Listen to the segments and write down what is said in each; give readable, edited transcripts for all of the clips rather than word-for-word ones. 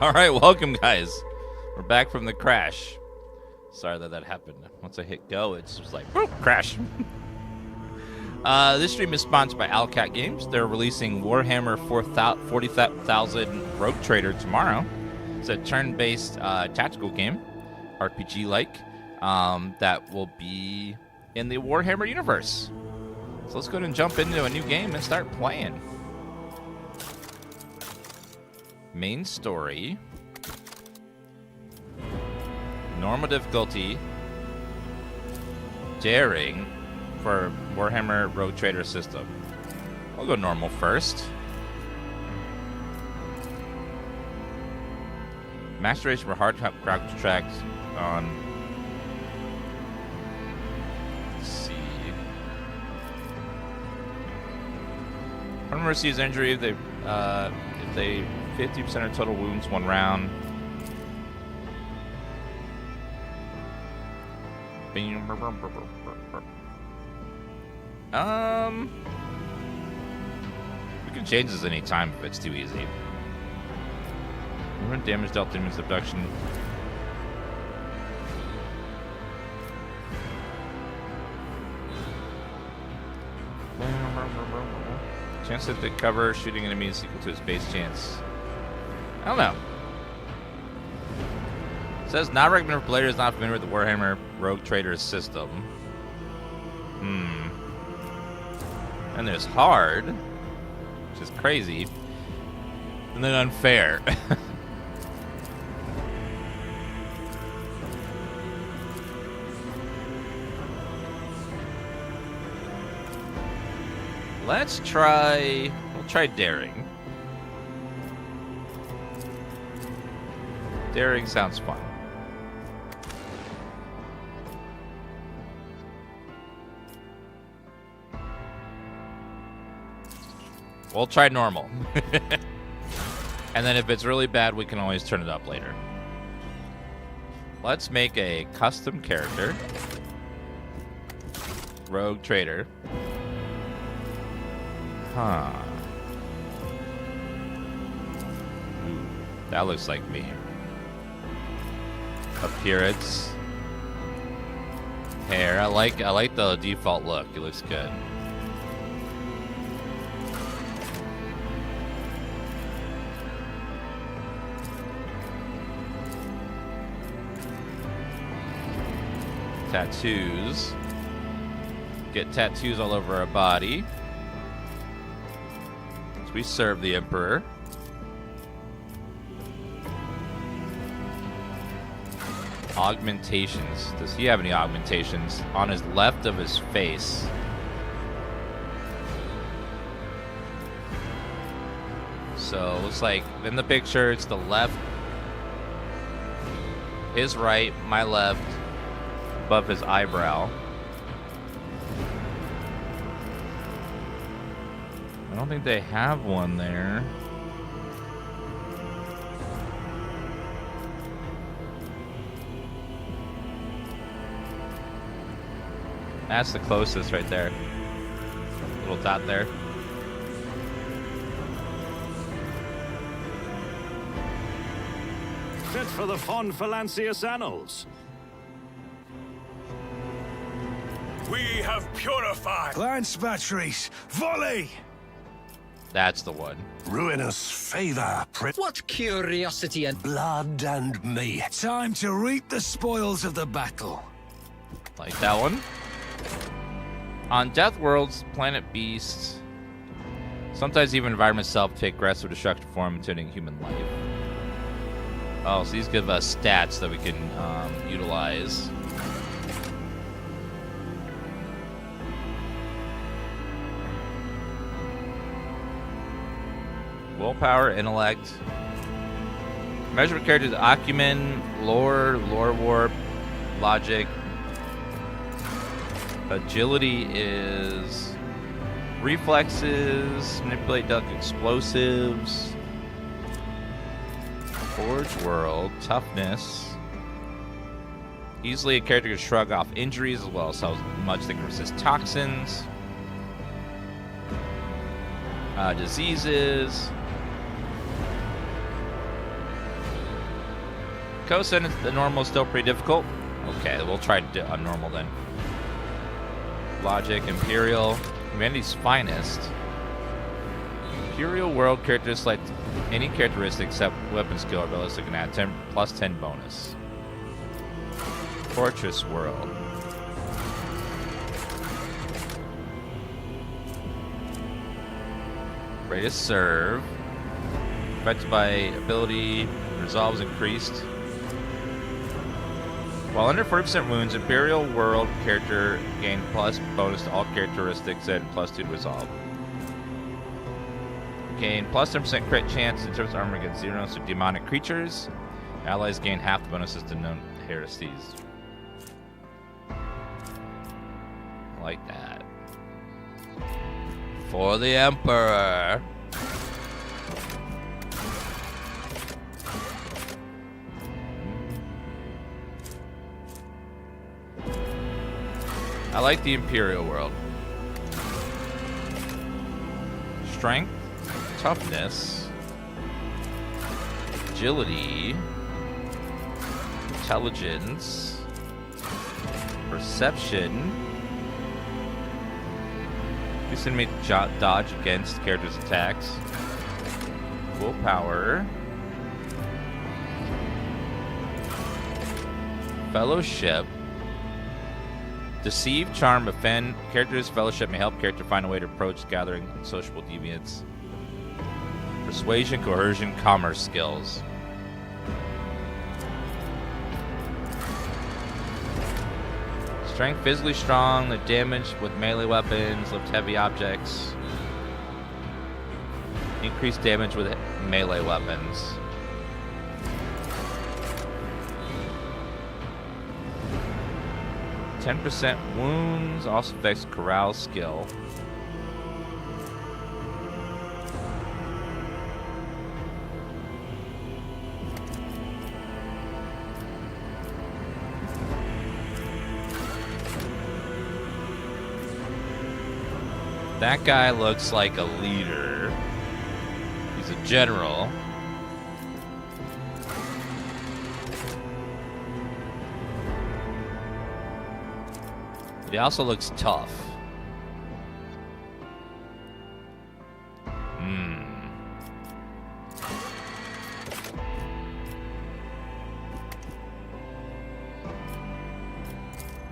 All right, welcome, guys. We're back from the crash. Sorry that happened. Once I hit go, it's just like, whoop, crash. This stream is sponsored by Owlcat Games. They're releasing Warhammer 40,000 Rogue Trader tomorrow. It's a turn-based tactical game, RPG-like, that will be in the Warhammer universe. So let's go ahead and jump into a new game and start playing. Main story. Normal difficulty. Daring for Warhammer Rogue Trader system. I'll go normal first. Max duration for hard crouch tracks on. Let's see. One receives injury if they 50% of total wounds one round. We can change this any time if it's too easy. Remember damage dealt in subduction. Chance to cover shooting enemies equal to his base chance. I don't know. It says not recommended for players not familiar with the Warhammer Rogue Trader system. And there's hard, which is crazy, and then unfair. We'll try daring. Daring sounds fun. We'll try normal. And then if it's really bad, we can always turn it up later. Let's make a custom character. Rogue Trader. Huh. Ooh, that looks like me. Appearance. Hair. I like the default look. It looks good. Tattoos. Get tattoos all over our body. So we serve the Emperor. Augmentations. Does he have any augmentations? On his left of his face. So it looks like in the picture it's the left, his right, my left, above his eyebrow. I don't think they have one there. That's the closest right there. Little dot there. Fit for the fond Phalanxius annals. We have purified. Lance batteries, volley! That's the one. Ruinous favor, What curiosity and blood and me. Time to reap the spoils of the battle. Like that one. On Death World's planet beasts, sometimes even environment itself take aggressive destructive form intending human life. Oh, so these give us stats that we can utilize. Willpower, intellect. Measurement characters: acumen, lore warp, logic. Agility is reflexes, manipulate delicate explosives. Forge World, toughness. Easily a character can shrug off injuries as well as how much they can resist toxins. Diseases. Kosen is the normal still pretty difficult. Okay, we'll try to do a normal then. Logic, Imperial, humanity's finest. Imperial world characters select any characteristic except weapon skill or ballistic and add 10 plus 10 bonus. Fortress world. Ready to serve. Affected by ability, resolves increased. While under 40% wounds, Imperial world character gain plus bonus to all characteristics and plus 2 to resolve. Gain plus 10% crit chance in terms of armor against xenos or demonic creatures. Allies gain half the bonuses to known heresies. I like that. For the Emperor. I like the Imperial world. Strength, toughness, agility, intelligence, perception. This enemy dodge against characters' attacks. Willpower. Fellowship. Deceive, charm, offend. Characters' fellowship may help character find a way to approach gathering sociable deviants. Persuasion, coercion, commerce skills. Strength, physically strong. The damage with melee weapons. Lift heavy objects. Increased damage with melee weapons. %10 wounds, also affects corral skill. That guy looks like a leader. He's a general. He also looks tough.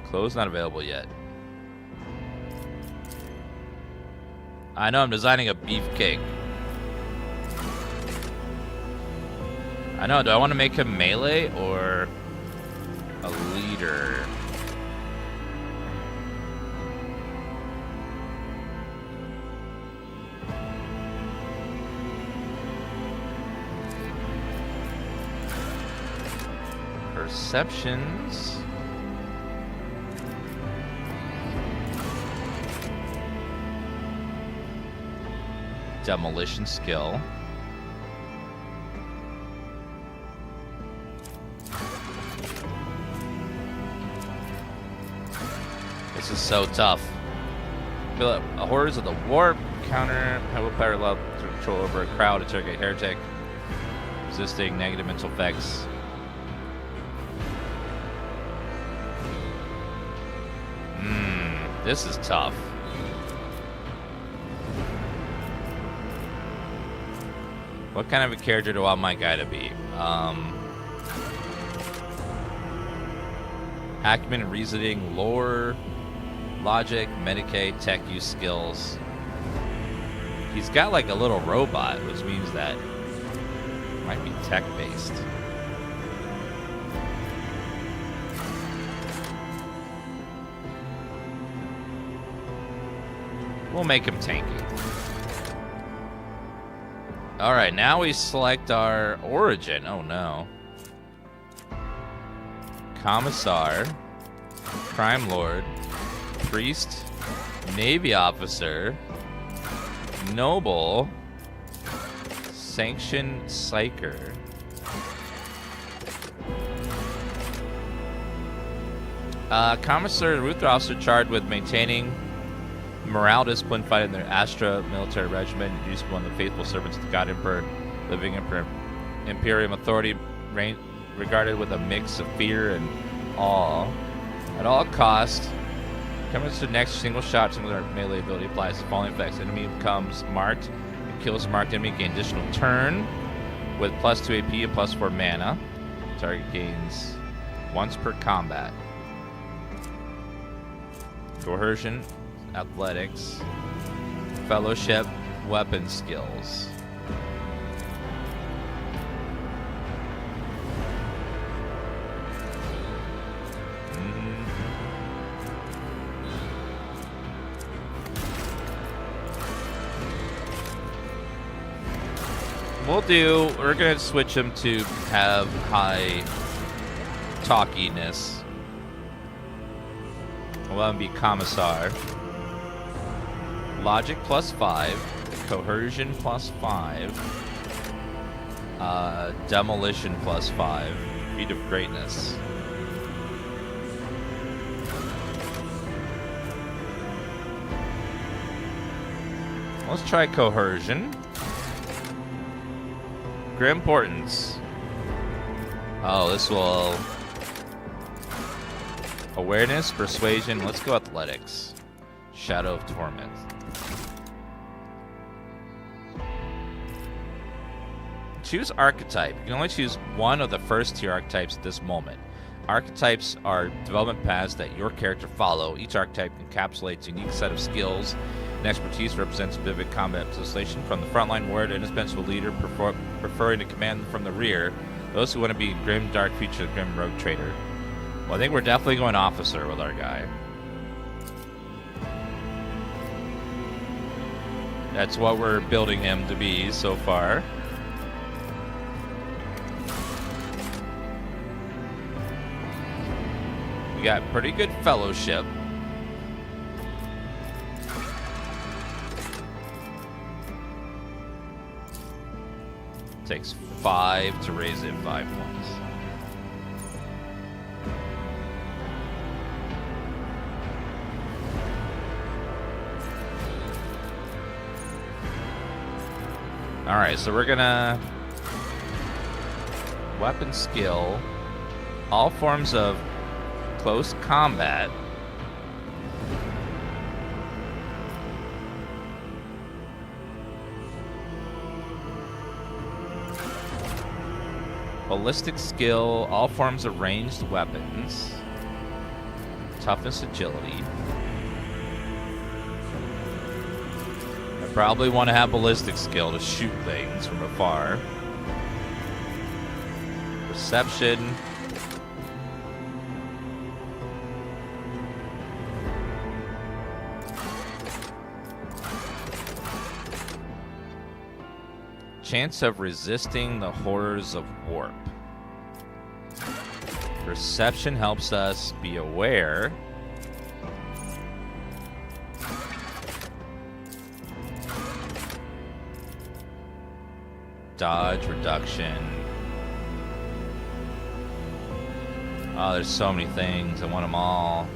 Clothes not available yet. I know I'm designing a beefcake. I know, do I want to make him melee or a leader? Perceptions. Demolition skill. This is so tough. Fill up horrors of the warp. Counter. Have willpower allowed to control over a crowd to target heretic. Resisting negative mental effects. This is tough. What kind of a character do I want my guy to be? Acumen, reasoning, lore, logic, Medicaid, tech use skills. He's got like a little robot, which means that it might be tech based. We'll make him tanky. Alright, now we select our origin. Oh no. Commissar, Crime Lord, Priest, Navy Officer, Noble, Sanctioned Psyker. Commissar, Ruther officer charged with maintaining morale, discipline, fighting their Astra military regiment, useful on the faithful servants of the God Emperor, living Imperium authority, regarded with a mix of fear and awe. At all costs, coming to the next single shot, single melee ability applies the following effects. Enemy becomes marked and kills a marked enemy, gain additional turn with +2 AP and +4 mana. Target gains once per combat. Coercion, athletics, fellowship, weapon skills. We're gonna switch him to have high talkiness. We'll have him be Commissar. Logic +5, coercion +5, demolition +5, feat of greatness. Let's try coercion. Grim Portents. Oh, this will... Awareness, persuasion. Let's go athletics. Shadow of Torment. Choose archetype. You can only choose one of the first tier archetypes at this moment. Archetypes are development paths that your character follow. Each archetype encapsulates a unique set of skills and expertise, represents vivid combat legislation. From the frontline warrior to indispensable leader, preferring to command from the rear. Those who want to be grim, dark future, grim rogue trader. Well, I think we're definitely going officer with our guy. That's what we're building him to be so far. We got pretty good fellowship. Takes 5 to raise it 5 points. Alright, so we're gonna... Weapon skill. All forms of close combat. Ballistic skill, all forms of ranged weapons. Toughness, agility. I probably want to have ballistic skill to shoot things from afar. Perception. Chance of resisting the horrors of warp. Perception helps us be aware. Dodge, reduction. Oh, there's so many things. I want them all.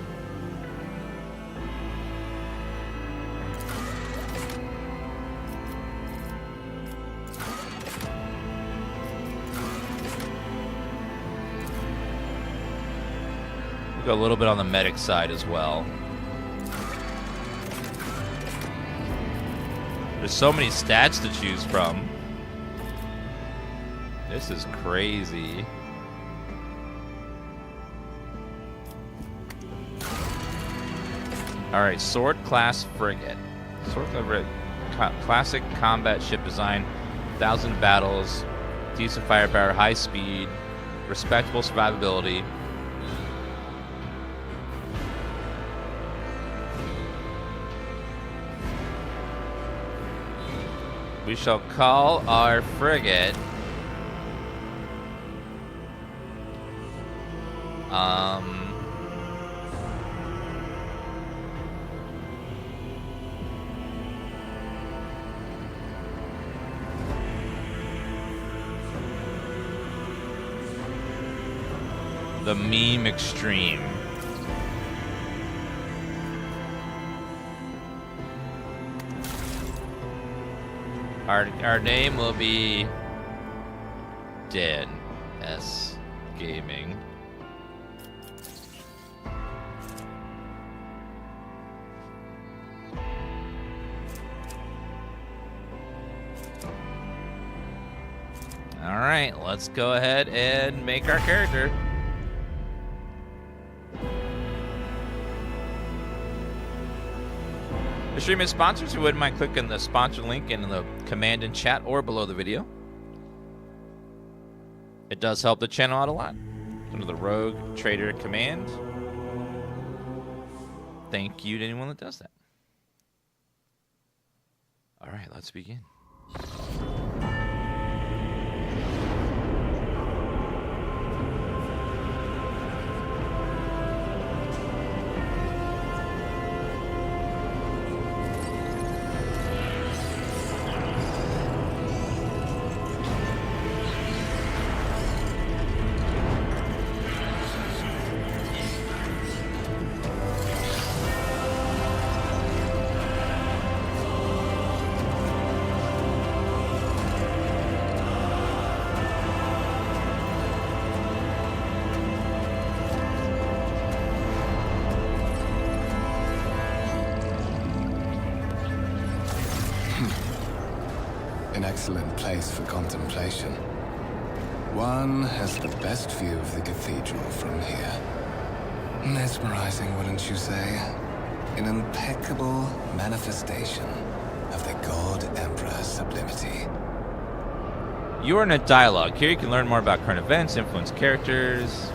We'll go a little bit on the medic side as well. There's so many stats to choose from. This is crazy. Alright, Sword Class Frigate. Sword classic combat ship design, 1,000 battles, decent firepower, high speed, respectable survivability. We shall call our frigate the Meme Extreme. Our name will be Dead. S. Gaming. All right, let's go ahead and make our character. The stream is sponsored, so you wouldn't mind clicking the sponsor link in the command in chat or below the video. It does help the channel out a lot. Under the Rogue Trader command. Thank you to anyone that does that. All right, let's begin. An excellent place for contemplation. One has the best view of the cathedral from here. Mesmerizing, wouldn't you say? An impeccable manifestation of the God Emperor's sublimity. You are in a dialogue. Here you can learn more about current events, influence characters.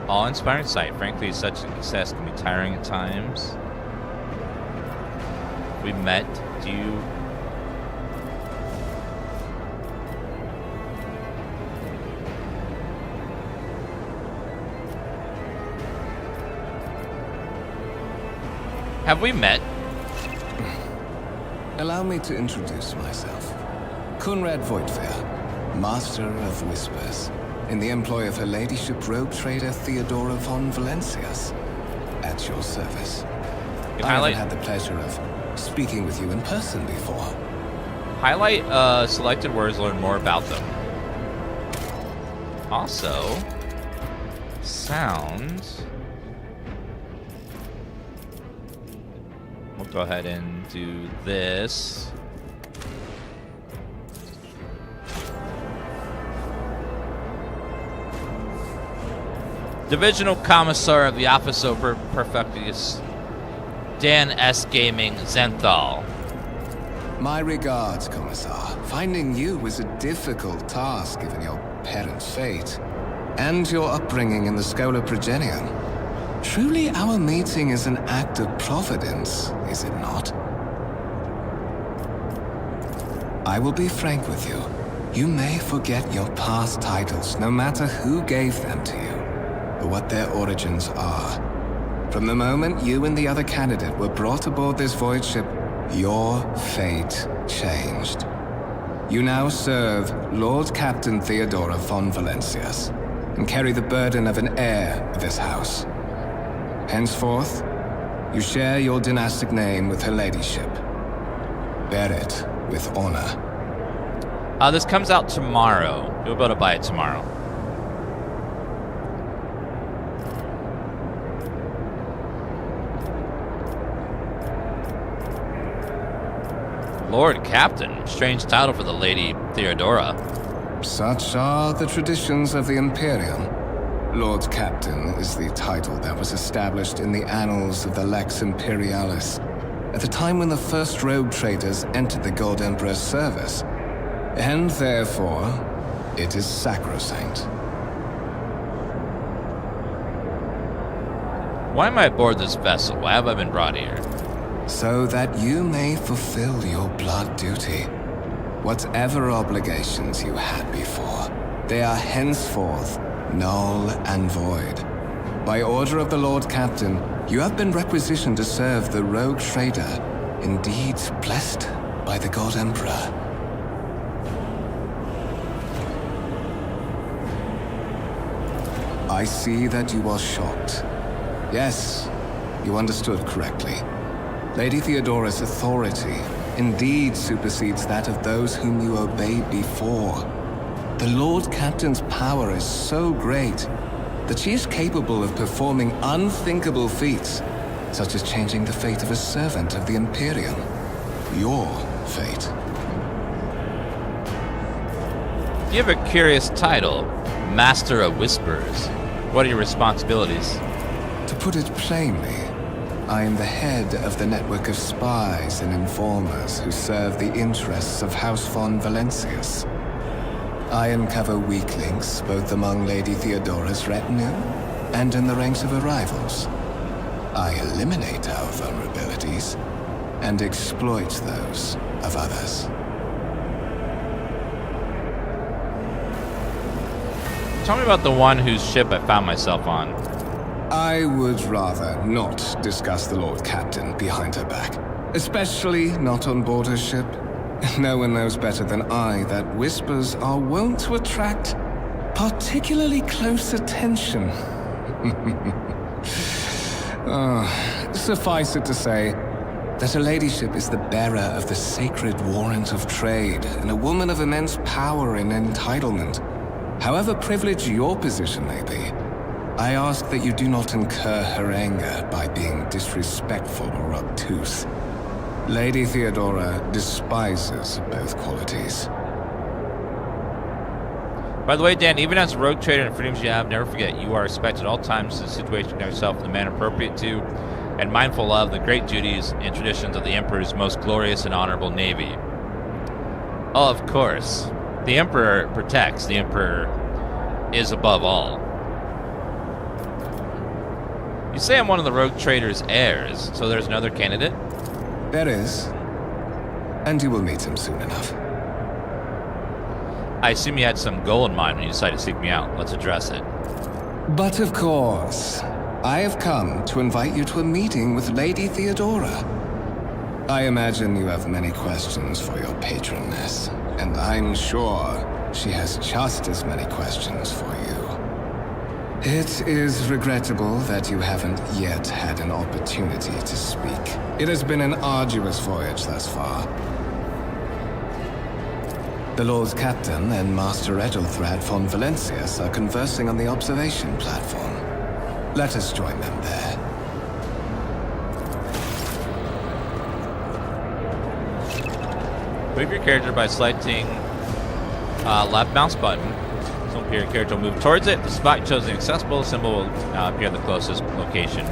Awe-inspiring sight. Frankly, such success can be tiring at times. We met. Do you... Have we met? Allow me to introduce myself. Conrad Voigtfair, Master of Whispers, in the employ of Her Ladyship Rogue Trader Theodora von Valencias. At your service. I haven't had the pleasure of speaking with you in person before. Highlight selected words, learn more about them. Also, sound. We'll go ahead and do this. Divisional Commissar of the Office of Perfectius, DansGaming Zenthal. My regards, Commissar. Finding you was a difficult task given your parents' fate and your upbringing in the Schola Progenium. Truly, our meeting is an act of providence, is it not? I will be frank with you. You may forget your past titles, no matter who gave them to you, or what their origins are. From the moment you and the other candidate were brought aboard this void ship, your fate changed. You now serve Lord Captain Theodora von Valencias and carry the burden of an heir of this house. Henceforth, you share your dynastic name with Her Ladyship. Bear it with honor. This comes out tomorrow. You'll be able to buy it tomorrow. Lord Captain. Strange title for the Lady Theodora. Such are the traditions of the Imperium. Lord Captain is the title that was established in the annals of the Lex Imperialis at the time when the first rogue traders entered the God Emperor's service, and therefore, it is sacrosanct. Why am I aboard this vessel? Why have I been brought here? So that you may fulfill your blood duty. Whatever obligations you had before, they are henceforth null and void. By order of the Lord Captain, you have been requisitioned to serve the rogue trader, indeed blessed by the God Emperor. I see that you are shocked. Yes, you understood correctly. Lady Theodora's authority indeed supersedes that of those whom you obeyed before. The Lord Captain's power is so great that she is capable of performing unthinkable feats, such as changing the fate of a servant of the Imperium. Your fate. You have a curious title, Master of Whispers. What are your responsibilities? To put it plainly, I am the head of the network of spies and informers who serve the interests of House von Valancius. I uncover weak links both among Lady Theodora's retinue and in the ranks of her rivals. I eliminate our vulnerabilities and exploit those of others. Tell me about the one whose ship I found myself on. I would rather not discuss the Lord Captain behind her back, especially not on board her ship. No one knows better than I that whispers are wont to attract particularly close attention. Suffice it to say that her ladyship is the bearer of the sacred warrant of trade and a woman of immense power and entitlement. However privileged your position may be, I ask that you do not incur her anger by being disrespectful or obtuse. Lady Theodora despises both qualities. By the way, Dan, even as a rogue trader and freedoms you have, never forget you are expected at all times to situation yourself in the manner appropriate to and mindful of the great duties and traditions of the Emperor's most glorious and honorable navy. Oh, of course. The Emperor protects. The Emperor is above all. You say I'm one of the rogue trader's heirs, so there's another candidate? There is. And you will meet him soon enough. I assume you had some goal in mind when you decided to seek me out. Let's address it. But of course, I have come to invite you to a meeting with Lady Theodora. I imagine you have many questions for your patroness, and I'm sure she has just as many questions for you. It is regrettable that you haven't yet had an opportunity to speak. It has been an arduous voyage thus far. The Lord Captain and Master Edelthrad von Valancius are conversing on the observation platform. Let us join them there. Move your character by selecting left mouse button. So your character will move towards it. The spot you chose is accessible. The symbol will appear at the closest location.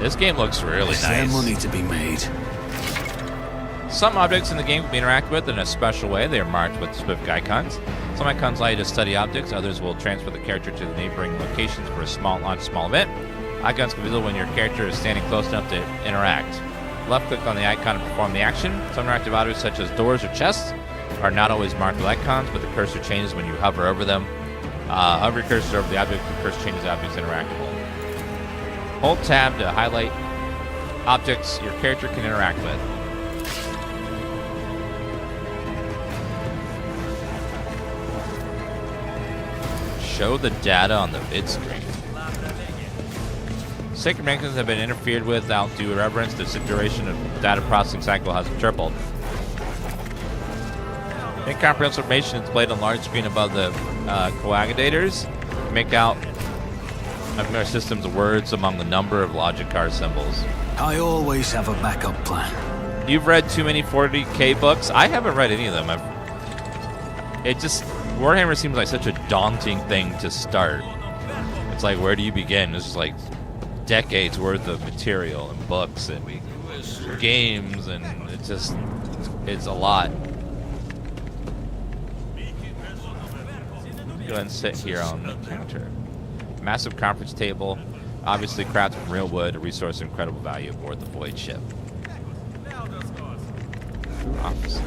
This game looks really Is nice. there money to be made? Some objects in the game can be interacted with in a special way. They are marked with specific icons. Some icons allow you to study objects. Others will transfer the character to the neighboring locations for a small event. Icons can be visible when your character is standing close enough to interact. Left-click on the icon to perform the action. Some interactive objects, such as doors or chests, are not always marked with icons, but the cursor changes when you hover over them. Hover your cursor over the object, the cursor changes the object's interactable. Hold tab to highlight objects your character can interact with. Show the data on the vid screen. Sacred mechanisms have been interfered with without due reverence. The duration of data processing cycle has tripled. Incomprehensible information is displayed on large screen above the coagulators. Make out our system's words among the number of logic card symbols. I always have a backup plan. You've read too many 40k books. I haven't read any of them. Warhammer seems like such a daunting thing to start. It's like, where do you begin? This is like decades worth of material and books and games, and it's a lot. Go ahead and sit here on the counter. Massive conference table, obviously crafted from real wood, a resource of incredible value aboard the void ship. Office.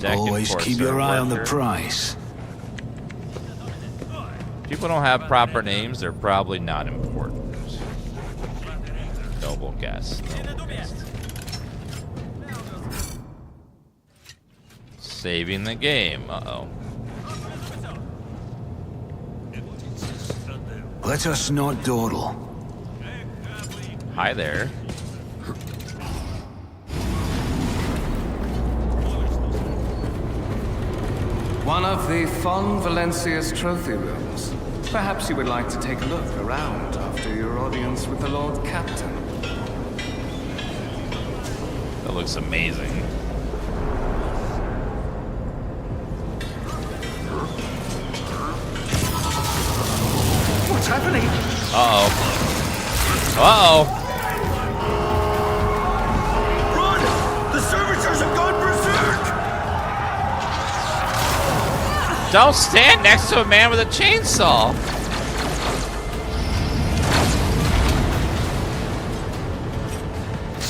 Always keep your eye on the prize. People don't have proper names, they're probably not important. Noble guest. Saving the game. Uh-oh. Let us not dawdle. Hi there. One of the Fon Valencia's trophy rooms. Perhaps you would like to take a look around after your audience with the Lord Captain. That looks amazing. What's happening? Uh-oh. Uh-oh. Run! The servitors have gone berserk! Don't stand next to a man with a chainsaw.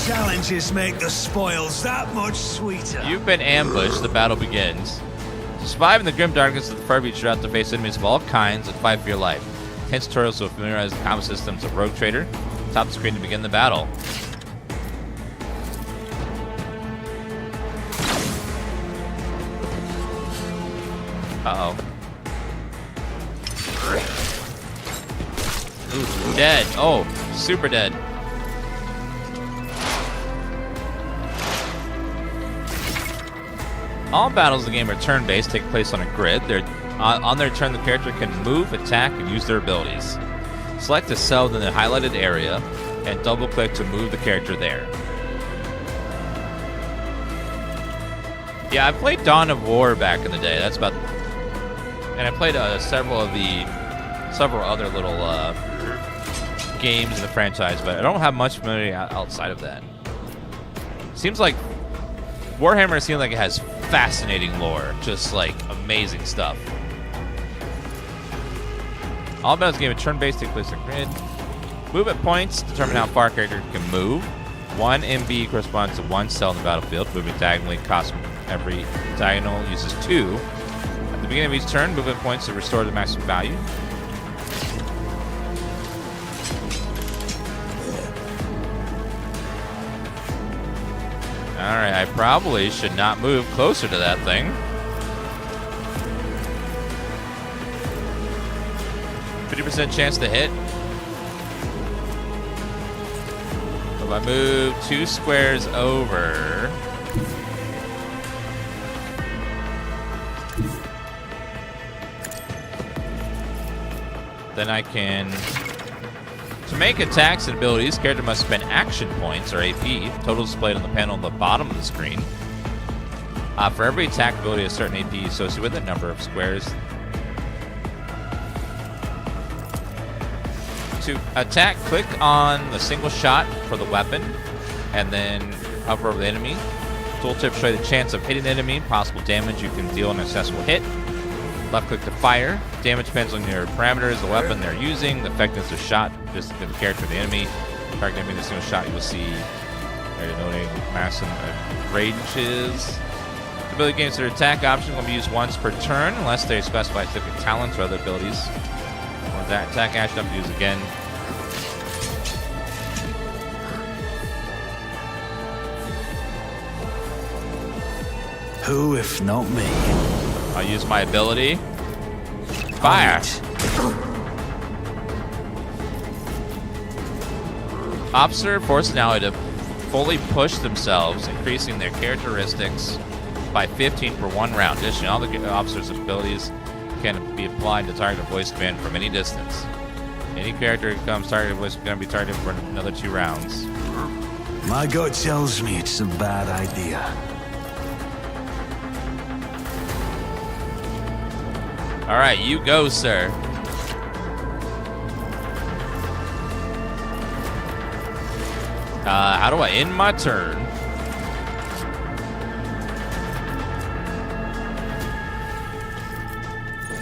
Challenges make the spoils that much sweeter. You've been ambushed. The battle begins. To survive in the grim darkness of the far beach, you have to face enemies of all kinds and fight for your life. Hence tutorials will familiarize the combat systems of Rogue Trader. Top the screen to begin the battle. Uh-oh. Ooh, dead. Oh, super dead. All battles in the game are turn-based, take place on a grid. On their turn, the character can move, attack, and use their abilities. Select a cell in the highlighted area, and double-click to move the character there. Yeah, I played Dawn of War back in the day. That's about... And I played several other little games in the franchise, but I don't have much familiarity outside of that. Seems like Warhammer seems like it has fascinating lore, just like amazing stuff. All battles game a turn-based take place on grid. Movement points determine how far a character can move. 1 MB corresponds to 1 cell in the battlefield. Moving diagonally costs every diagonal uses 2. At the beginning of each turn, movement points are restored to the maximum value. Alright, I probably should not move closer to that thing. %50 chance to hit. If I move 2 squares over, then I can... To make attacks and abilities, character must spend action points, or AP, total displayed on the panel on the bottom of the screen. For every attack ability, a certain AP associated with it, number of squares. To attack, click on the single shot for the weapon, and then hover over the enemy. Tooltip show you the chance of hitting the enemy, possible damage you can deal on a successful hit. Left click to fire. Damage depends on your parameters, the weapon they're using, the effectiveness of shot, just the character of the enemy. Target enemy, the single shot you will see. They're noting maximum ranges. The ability gains their attack option will be used once per turn, unless they specify specific talents or other abilities. Or that attack action to use again. Who, if not me? I'll use my ability. Fire! Officer forces an ally to fully push themselves, increasing their characteristics by 15 per 1 round. Additionally, all the officer's abilities can be applied to target a voice command from any distance. Any character who becomes targeted voice is going to be targeted for another 2 rounds. My gut tells me it's a bad idea. All right, you go, sir. How do I end my turn?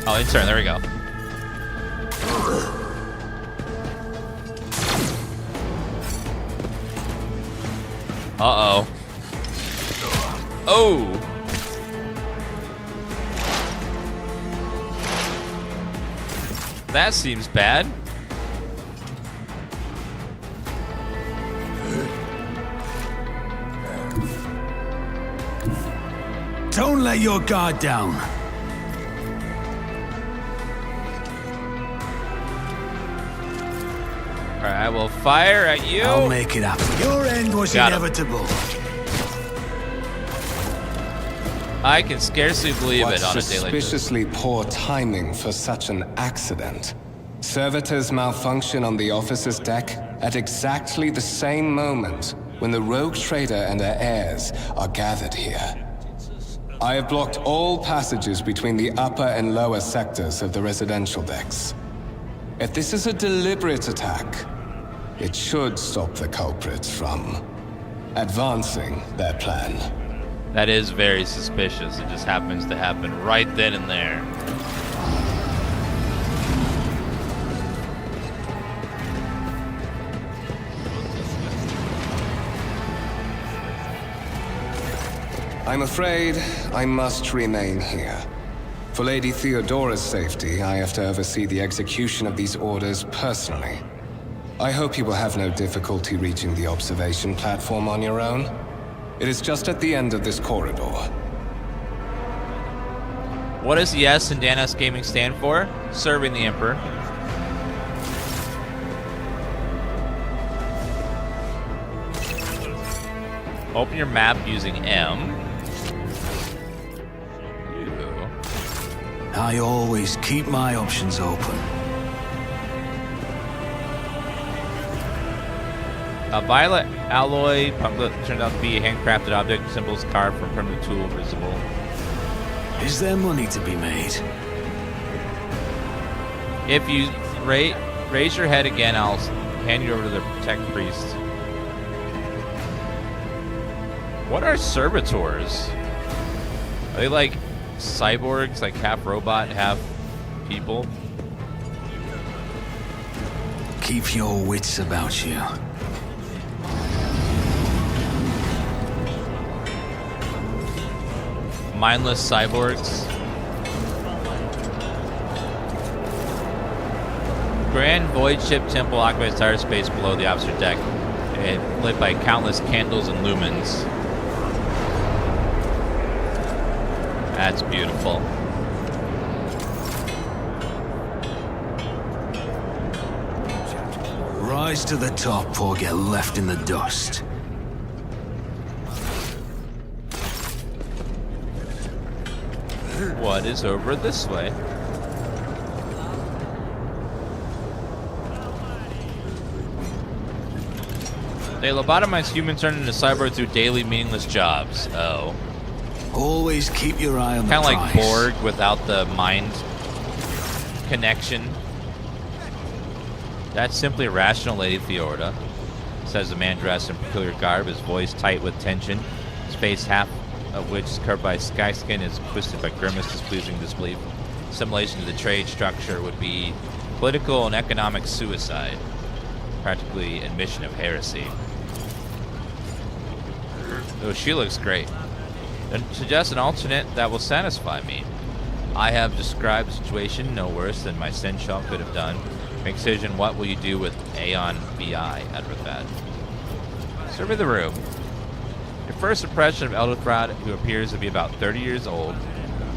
Oh, end turn. There we go. Uh-oh. Oh! That seems bad. Don't let your guard down. Alright, I will fire at you. I'll make it happen. Your end was Got him. inevitable. I can scarcely believe What it on a day like this. suspiciously poor timing for such an accident. Servitors malfunction on the officer's deck at exactly the same moment when the rogue trader and her heirs are gathered here. I have blocked all passages between the upper and lower sectors of the residential decks. If this is a deliberate attack, it should stop the culprits from advancing their plan. That is very suspicious. It just happens to happen right then and there. I'm afraid I must remain here. For Lady Theodora's safety, I have to oversee the execution of these orders personally. I hope you will have no difficulty reaching the observation platform on your own. It is just at the end of this corridor. What does the S in DansGaming stand for? Serving the Emperor. Open your map using M. I always keep my options open. A violet alloy pumplet turned out to be a handcrafted object, symbols carved from primitive tool visible. Is there money to be made? If you raise your head again, I'll hand you over to the Protect Priest. What are servitors? Are they like cyborgs, like half robot, half people? Keep your wits about you. Mindless cyborgs. Grand voidship temple occupies entire space below the officer deck, and lit by countless candles and lumens. That's beautiful. Rise to the top or get left in the dust. What is over this way? They lobotomize humans turned into cyborgs through daily meaningless jobs. Oh. Always keep your eye on the Kind of like prize. Borg without the mind connection. That's simply irrational, Lady Theodora, says the man dressed in peculiar garb, his voice tight with tension, his face half of which is covered by sky skin is twisted by grimace displeasing disbelief. Assimilation to the trade structure would be political and economic suicide, practically admission of heresy. Oh, she looks great. Then suggest an alternate that will satisfy me. I have described the situation no worse than my Seneschal could have done. Make decision, what will you do with Aeon VI, Edwardthad? Survey the room. Your first impression of Eldothrad, who appears to be about 30 years old,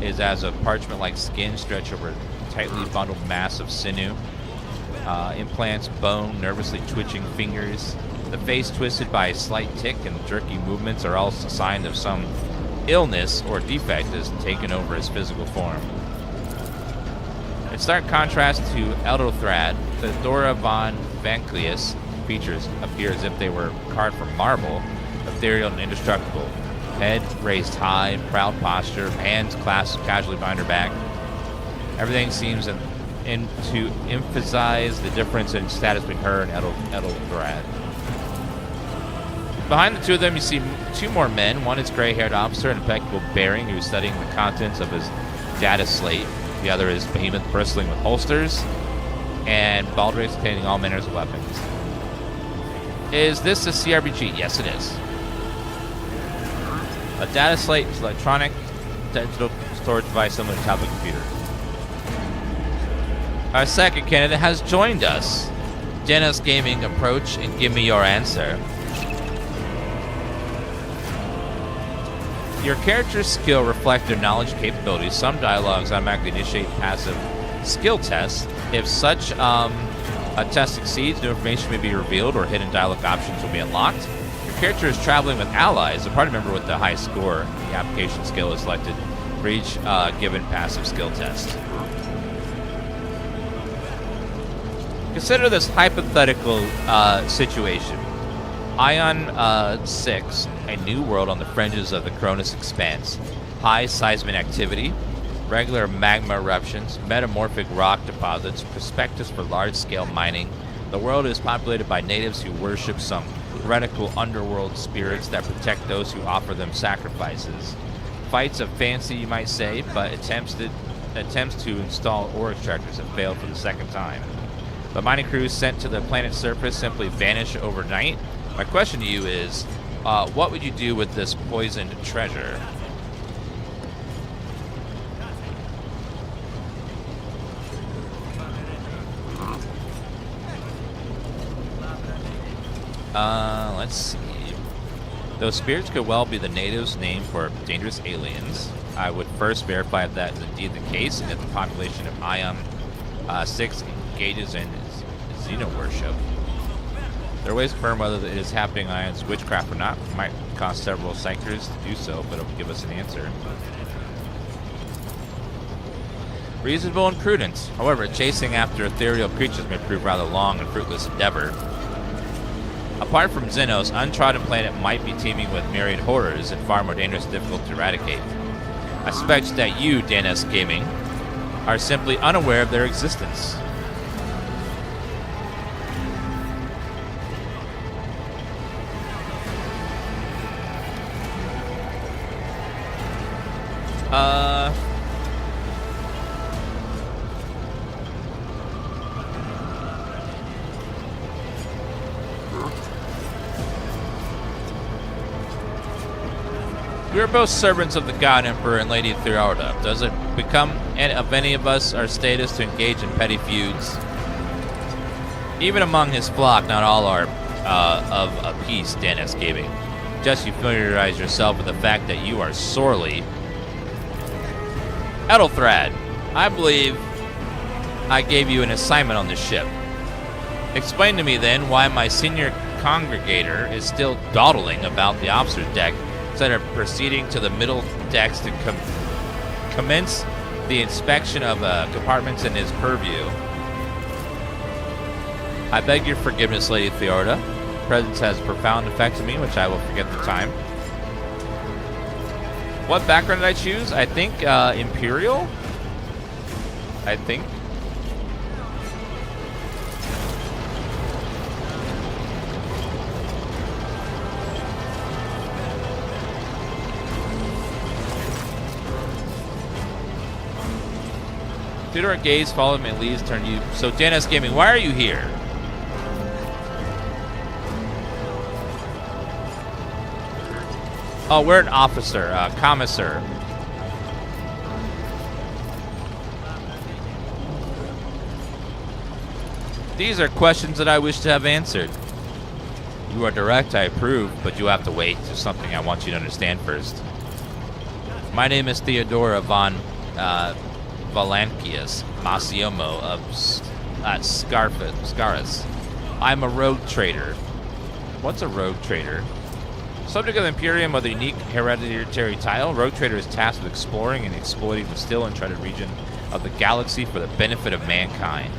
is as a parchment-like skin stretched over a tightly bundled mass of sinew. Implants, bone, nervously twitching fingers. The face twisted by a slight tic and jerky movements are all a sign of some illness or defect has taken over his physical form. In stark contrast to Eldothrad, the Dora von Vancleus features appear as if they were carved from marble, ethereal and indestructible. Head raised high, proud posture, hands clasped casually behind her back. Everything seems to emphasize the difference in status between her and Eldothrad. Behind the two of them, you see two more men. One is gray-haired officer in impeccable bearing who is studying the contents of his data slate. The other is behemoth bristling with holsters and baldricks containing all manners of weapons. Is this a CRPG? Yes, it is. A data slate is electronic digital storage device similar to a tablet computer. Our second candidate has joined us. DansGaming, approach and give me your answer. Your character's skill reflect their knowledge and capabilities. Some dialogues automatically initiate passive skill tests. If such A test succeeds, new information may be revealed, or hidden dialogue options will be unlocked. Your character is traveling with allies. A party member with the highest score in the application skill is selected for each given passive skill test. Consider this hypothetical situation. Ion 6, a new world on the fringes of the Koronus Expanse. High seismic activity, regular magma eruptions, metamorphic rock deposits, prospectus for large-scale mining. The world is populated by natives who worship some heretical underworld spirits that protect those who offer them sacrifices. Fights of fancy, you might say, but attempts to install ore extractors have failed for the second time. The mining crews sent to the planet's surface simply vanish overnight. My question to you is, what would you do with this poisoned treasure? Let's see. Those spirits could well be the natives' name for dangerous aliens. I would first verify if that is indeed the case, and if the population of Ion 6 engages in xeno-worship. There are ways to confirm whether it is happening on Ion's witchcraft or not. It might cost several psychers to do so, but it will give us an answer. Reasonable and prudent. However, chasing after ethereal creatures may prove rather long and fruitless endeavor. Apart from Xenos, untrodden planet might be teeming with myriad horrors and far more dangerous and difficult to eradicate. I suspect that you, DansGaming, are simply unaware of their existence. We are both servants of the God Emperor and Lady Theorda. Does it become of any of us our status to engage in petty feuds? Even among his flock, not all are of a piece, DansGaming. Just you familiarize yourself with the fact that you are sorely Edelthrad. I believe I gave you an assignment on this ship. Explain to me then why my senior congregator is still dawdling about the officer's deck instead of proceeding to the middle decks to commence the inspection of compartments in his purview. I beg your forgiveness, Lady Theorda. Presence has a profound effect on me, which I will forget the time. What background did I choose? I think Imperial? I think. Theodore gaze followed my leads, turned you. So DansGaming, why are you here? Oh, we're an officer, commissar. These are questions that I wish to have answered. You are direct, I approve, but you have to wait. There's something I want you to understand first. My name is Theodora von Valancius Masiomo of Scaris. I'm a rogue trader. What's a rogue trader? Subject of the Imperium with a unique hereditary title, Rogue Trader is tasked with exploring and exploiting the still uncharted region of the galaxy for the benefit of mankind.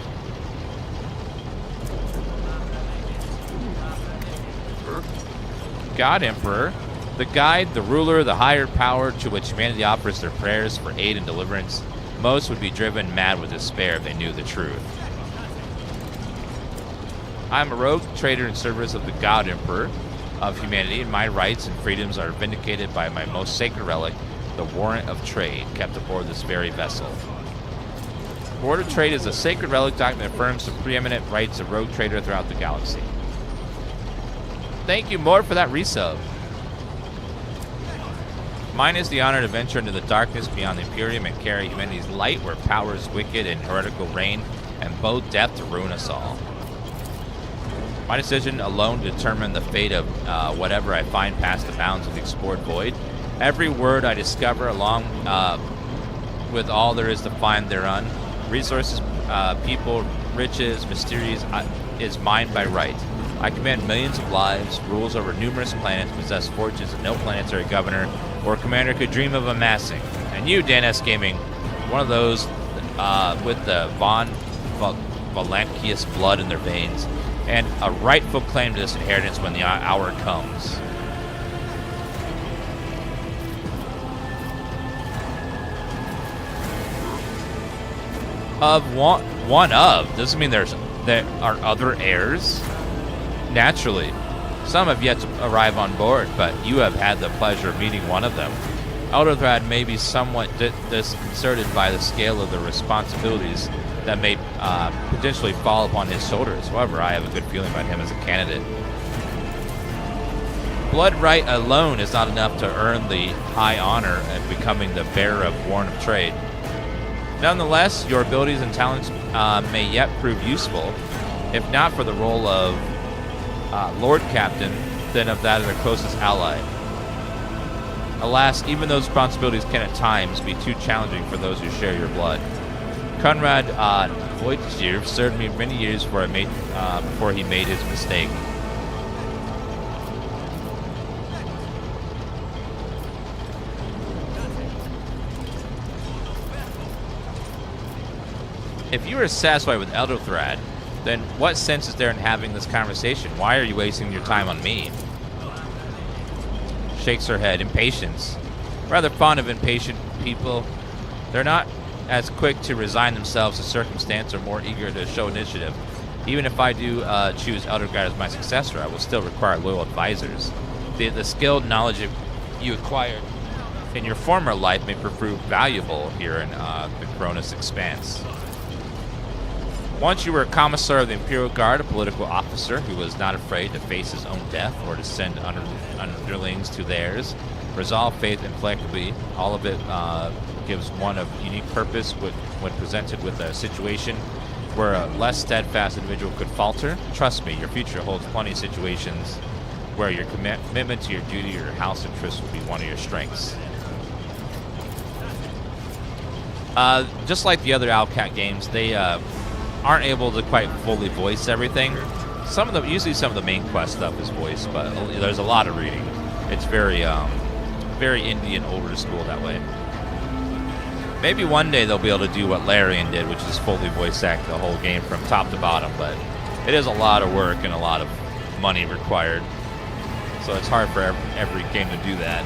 God Emperor, the guide, the ruler, the higher power to which humanity offers their prayers for aid and deliverance. Most would be driven mad with despair if they knew the truth. I am a rogue trader in service of the God Emperor of humanity, and my rights and freedoms are vindicated by my most sacred relic, the warrant of trade, kept aboard this very vessel. The warrant of trade is a sacred relic document that affirms the preeminent rights of rogue trader throughout the galaxy. Thank you, Mort, for that resub. Mine is the honor to venture into the darkness beyond the Imperium and carry humanity's light where powers wicked and heretical reign and bow death to ruin us all. My decision alone to determine the fate of whatever I find past the bounds of the explored void. Every word I discover along with all there is to find thereon. Resources people, riches, mysterious is mine by right. I command millions of lives, rules over numerous planets, possess fortunes that no planetary governor or commander could dream of amassing. And you, DansGaming, one of those with the Von Valancius blood in their veins, and a rightful claim to this inheritance when the hour comes. Of one of doesn't mean there are other heirs. Naturally, some have yet to arrive on board, but you have had the pleasure of meeting one of them. Elderthrad may be somewhat disconcerted by the scale of the responsibilities that may potentially fall upon his shoulders. However, I have a good feeling about him as a candidate. Blood right alone is not enough to earn the high honor of becoming the bearer of warrant of trade. Nonetheless, your abilities and talents may yet prove useful, if not for the role of Lord Captain, then of that of the closest ally. Alas, even those responsibilities can at times be too challenging for those who share your blood. Conrad voidship served me many years before he made his mistake. If you are satisfied with Elderthrad, then what sense is there in having this conversation? Why are you wasting your time on me? Shakes her head. Impatience. Rather fond of impatient people. They're not as quick to resign themselves to circumstance or more eager to show initiative. Even if I do choose Elderthrad as my successor, I will still require loyal advisors. The skilled knowledge you acquired in your former life may prove valuable here in the Koronus Expanse. Once you were a commissar of the Imperial Guard, a political officer who was not afraid to face his own death or to send underlings to theirs. Resolve, faith, inflexibly, all of it gives one a unique purpose when presented with a situation where a less steadfast individual could falter. Trust me, your future holds plenty of situations where your commitment to your duty or your house interests will be one of your strengths. Just like the other Owlcat games, they aren't able to quite fully voice everything. Usually some of the main quest stuff is voiced, but there's a lot of reading. It's very Indian, older school that way. Maybe one day they'll be able to do what Larian did, which is fully voice act the whole game from top to bottom, but it is a lot of work and a lot of money required. So it's hard for every game to do that.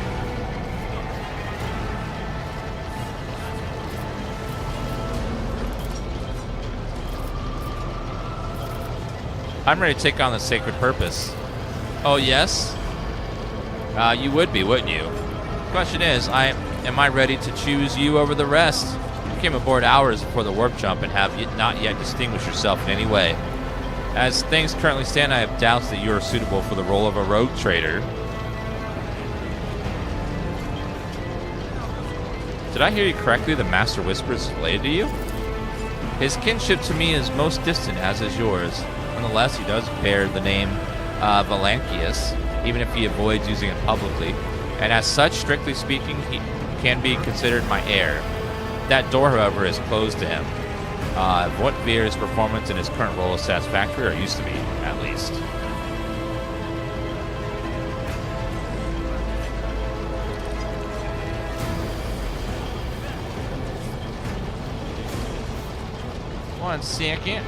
I'm ready to take on the sacred purpose. Oh, yes? You would be, wouldn't you? Question is, am I ready to choose you over the rest? You came aboard hours before the warp jump and have not yet distinguished yourself in any way. As things currently stand, I have doubts that you are suitable for the role of a rogue trader. Did I hear you correctly? The Master Whisperer is related to you? His kinship to me is most distant, as is yours. Nonetheless, he does bear the name Valancius, even if he avoids using it publicly, and as such, strictly speaking, he can be considered my heir. That door, however, is closed to him. What Veer's performance in his current role is satisfactory, or used to be, at least. One second.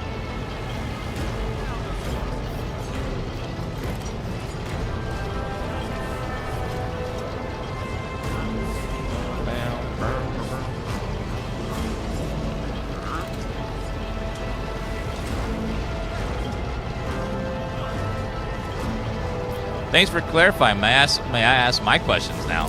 Thanks for clarifying. May I ask my questions now?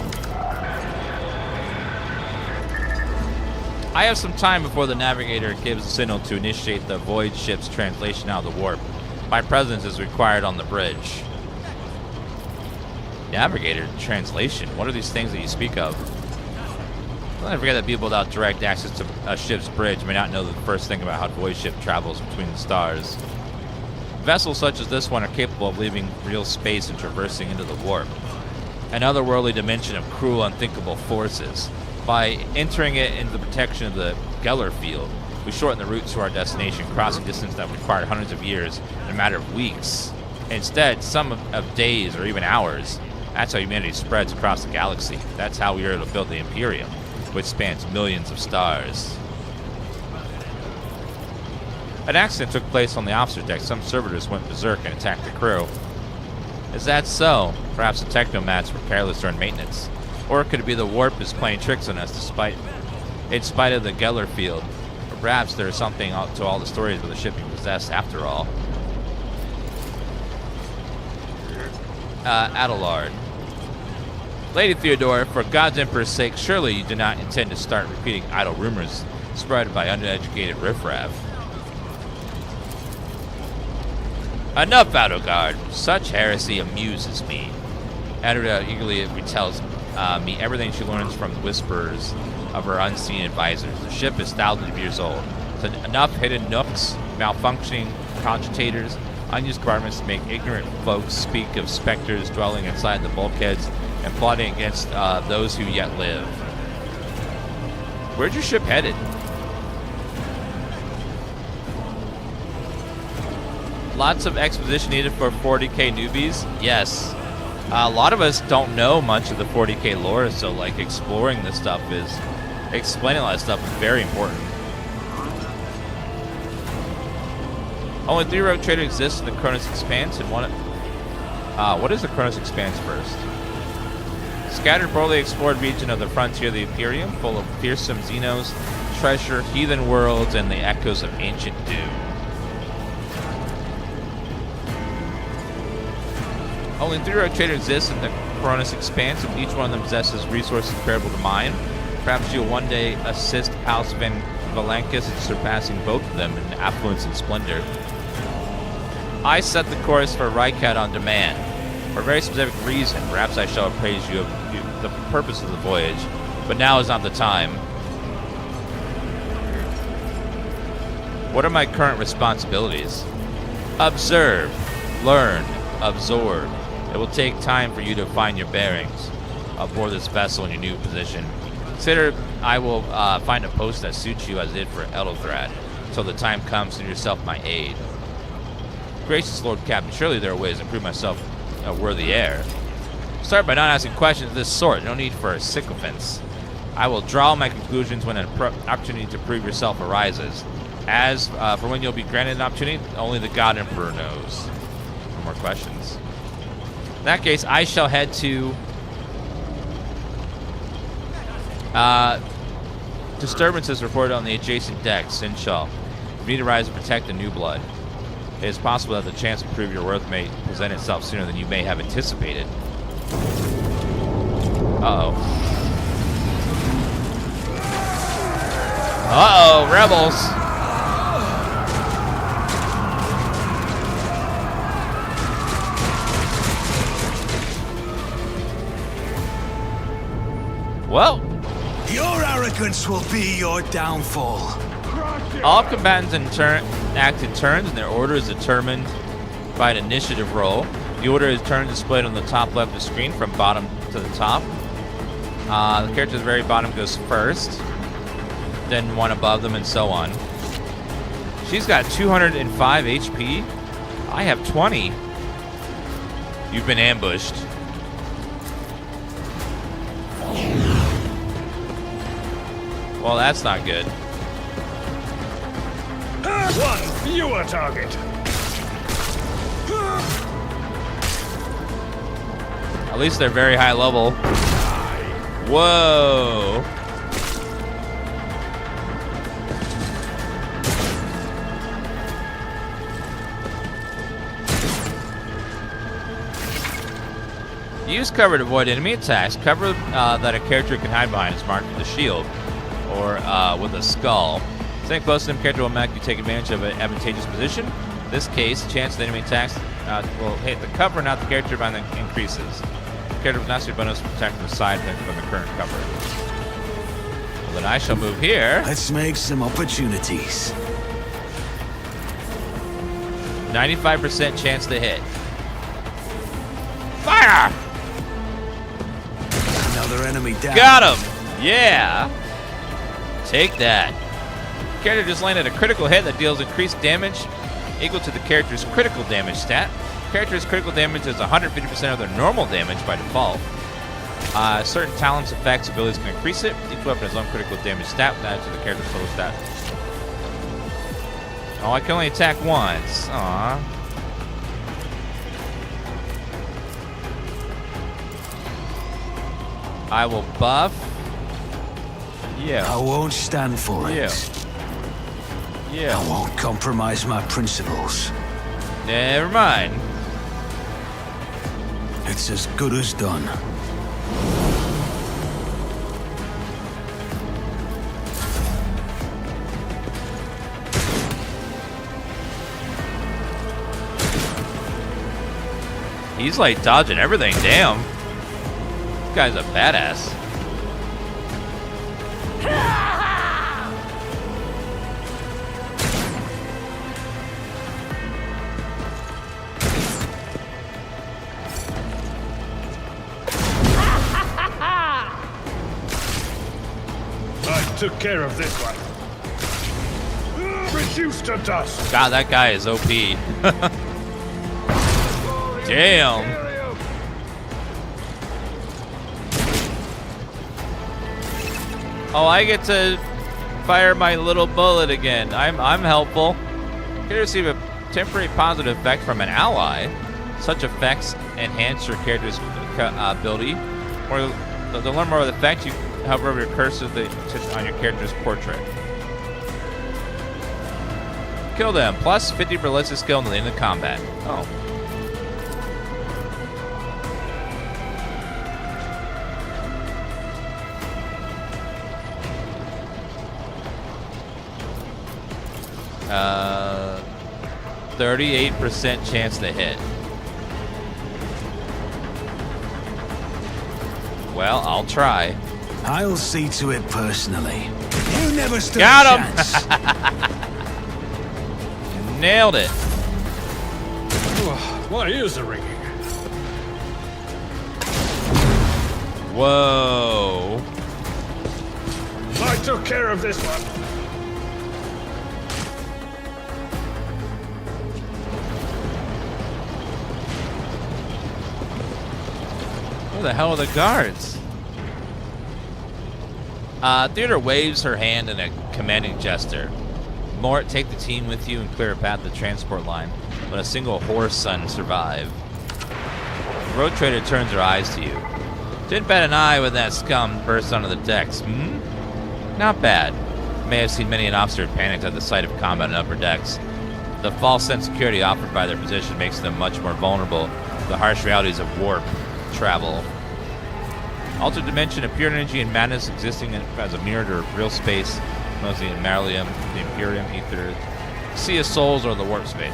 I have some time before the navigator gives a signal to initiate the void ship's translation out of the warp. My presence is required on the bridge. Navigator translation? What are these things that you speak of? Don't forget that people without direct access to a ship's bridge may not know the first thing about how void ship travels between the stars. Vessels such as this one are capable of leaving real space and traversing into the warp, an otherworldly dimension of cruel, unthinkable forces. By entering it into the protection of the Geller field, We shorten the route to our destination, crossing distance that required hundreds of years in a matter of weeks. Instead, some of days or even hours. That's how humanity spreads across the galaxy. That's how we were able to build the Imperium, which spans millions of stars. An accident took place on the officer deck. Some servitors went berserk and attacked the crew. Is that so? Perhaps the technomats were careless during maintenance. Or could it be the warp is playing tricks on us in spite of the Geller field? Or perhaps there is something to all the stories of the ship being possessed after all. Adelard. Lady Theodora, for God's Emperor's sake, surely you do not intend to start repeating idle rumors spread by uneducated riffraff. Enough, Adelgard. Such heresy amuses me. Adelgard eagerly retells me everything she learns from the whisperers of her unseen advisors. The ship is thousands of years old. So enough hidden nooks, malfunctioning cogitators, unused compartments to make ignorant folks speak of specters dwelling inside the bulkheads and plotting against those who yet live. Where's your ship headed? Lots of exposition needed for 40k newbies? Yes. A lot of us don't know much of the 40k lore, so like exploring this stuff is, explaining a lot of stuff is very important. Only 3 rogue traders exist in the Koronus Expanse, and what is the Koronus Expanse first? Scattered, poorly explored region of the frontier of the Imperium, full of fearsome Xenos, treasure, heathen worlds, and the echoes of ancient doom. Only 3 rogue traders exist in the Koronus Expanse, and each one of them possesses resources comparable to mine. Perhaps you'll one day assist House Van Valankis in surpassing both of them in affluence and splendor. I set the course for Rycat on demand. For a very specific reason, perhaps I shall appraise you of the purpose of the voyage, but now is not the time. What are my current responsibilities? Observe, learn, absorb. It will take time for you to find your bearings aboard this vessel in your new position. Consider I will find a post that suits you as I did for Edelthrad, until the time comes to yourself my aid. Gracious Lord Captain, surely there are ways to prove myself a worthy heir. Start by not asking questions of this sort. No need for sycophants. I will draw my conclusions when an opportunity to prove yourself arises. As for when you'll be granted an opportunity, only the God Emperor knows. No more questions. In that case, I shall head to disturbances reported on the adjacent deck, Sinshal. You need to rise and protect the new blood. It is possible that the chance to prove your worth may present itself sooner than you may have anticipated. Uh-oh. Uh-oh, rebels! Well, Your arrogance will be your downfall. all combatants act in turns, and their order is determined by an initiative roll. The order is turn displayed on the top left of the screen from bottom to the top. The character at the very bottom goes first, then one above them, and so on. She's got 205 HP. I have 20. You've been ambushed. Well, that's not good. One fewer target. At least they're very high level. Whoa. Use cover to avoid enemy attacks. Cover that a character can hide behind is marked with a shield or with a skull. Staying close to them, character will make you take advantage of an advantageous position. In this case, chance that enemy attacks will hit the cover, not the character, by then increases. The character with mastery bonus will protect from the side from the current cover. Well, then I shall move here. Let's make some opportunities. 95% chance to hit. Fire! Another enemy down. Got him! Yeah! Take that. Character just landed a critical hit that deals increased damage equal to the character's critical damage stat. Character's critical damage is 150% of their normal damage by default. Certain talents, effects, abilities can increase it. Each weapon has one critical damage stat added to the character's total stat. Oh, I can only attack once. Aww. I will buff. Yeah. I won't stand for it. Yeah. I won't compromise my principles. Never mind. It's as good as done. He's like dodging everything. Damn. This guy's a badass. I took care of this one. Reduced to dust. God, that guy is OP. Damn. Oh, I get to fire my little bullet again. I'm helpful. You can receive a temporary positive effect from an ally. Such effects enhance your character's ability. Or to learn more of the effect, you hover over your cursor on your character's portrait. Kill them. Plus 50 ballistic skill until the end of combat. Oh. Uh, 38% chance to hit. Well, I'll try. I'll see to it personally. You never stood Got a him! chance. Nailed it. My ears are ringing. Whoa. I took care of this one. Where the hell are the guards? Theater waves her hand in a commanding gesture. Mort, take the team with you and clear a path to the transport line. Let a single horse son survive. The road trader turns her eyes to you. Didn't bat an eye when that scum burst onto the decks, Not bad. You may have seen many an officer panicked at the sight of combat on upper decks. The false sense of security offered by their position makes them much more vulnerable to the harsh realities of warp travel. Altered dimension of pure energy and madness existing as a mirror to real space, mostly in Marlium, the Imperium, Ether, Sea of Souls, or the warp space.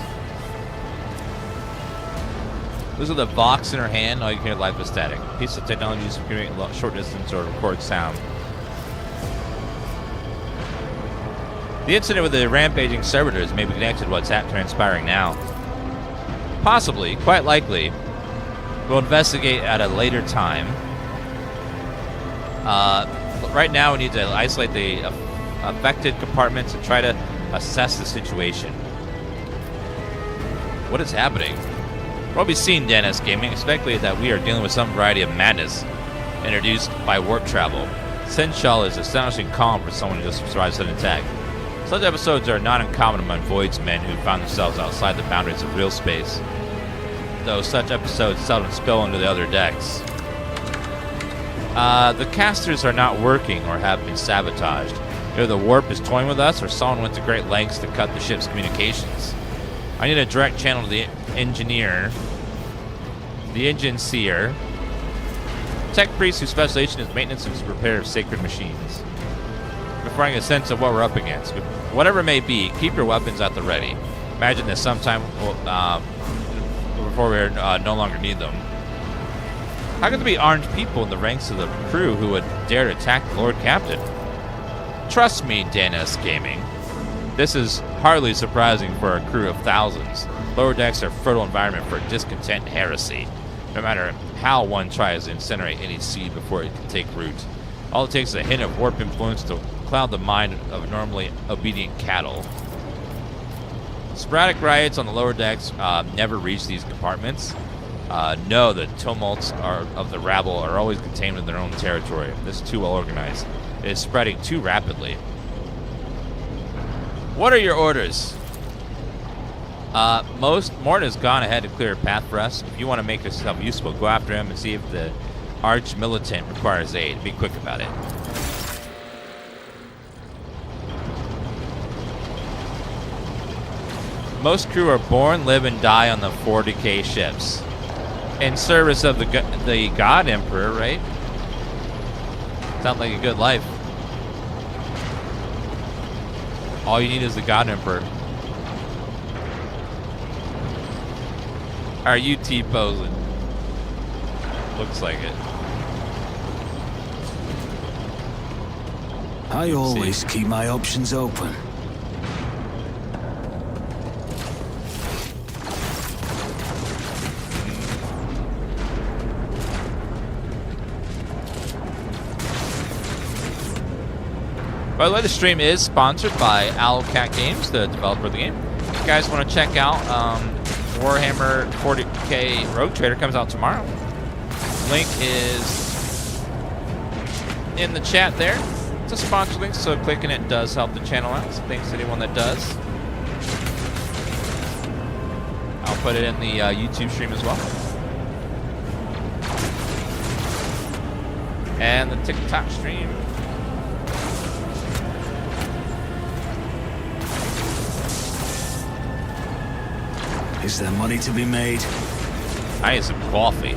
This is the Vox in her hand. All you can hear life is static. Piece of technology is communicate at short distance or record sound. The incident with the rampaging servitors may be connected to what's transpiring now. Possibly, quite likely. We'll investigate at a later time. Right now, we need to isolate the affected compartments and try to assess the situation. What is happening? What we've seen, DansGaming, speculate that we are dealing with some variety of madness introduced by warp travel. Sensual is astonishingly calm for someone who just survived an attack. Such episodes are not uncommon among voids men who found themselves outside the boundaries of real space, though such episodes seldom spill into the other decks. The casters are not working or have been sabotaged. Either the warp is toying with us or someone went to great lengths to cut the ship's communications. I need a direct channel to the engineer, the engine seer, tech priest whose specialization is maintenance and repair of sacred machines. Before I get a sense of what we're up against, whatever it may be, keep your weapons at the ready. Imagine that sometime before we no longer need them. How could there be armed people in the ranks of the crew who would dare to attack the Lord Captain? Trust me, DansGaming. This is hardly surprising for a crew of thousands. Lower decks are a fertile environment for discontent and heresy, no matter how one tries to incinerate any seed before it can take root. All it takes is a hint of warp influence to cloud the mind of normally obedient cattle. Sporadic riots on the lower decks never reach these compartments. No, the tumults of the rabble are always contained in their own territory. This is too well organized. It is spreading too rapidly. What are your orders? Morton has gone ahead to clear a path for us. If you want to make yourself useful, go after him and see if the arch-militant requires aid. Be quick about it. Most crew are born, live, and die on the 40K ships. In service of the God Emperor, right? Sounds like a good life. All you need is the God Emperor. Are you T-posing? Looks like it. I always keep my options open. By the way, the stream is sponsored by Owlcat Games, the developer of the game. If you guys want to check out Warhammer 40K Rogue Trader, comes out tomorrow. Link is in the chat there. It's a sponsor link, so clicking it does help the channel out. So thanks to anyone that does. I'll put it in the YouTube stream as well. And the TikTok stream. Is there money to be made? I need some coffee.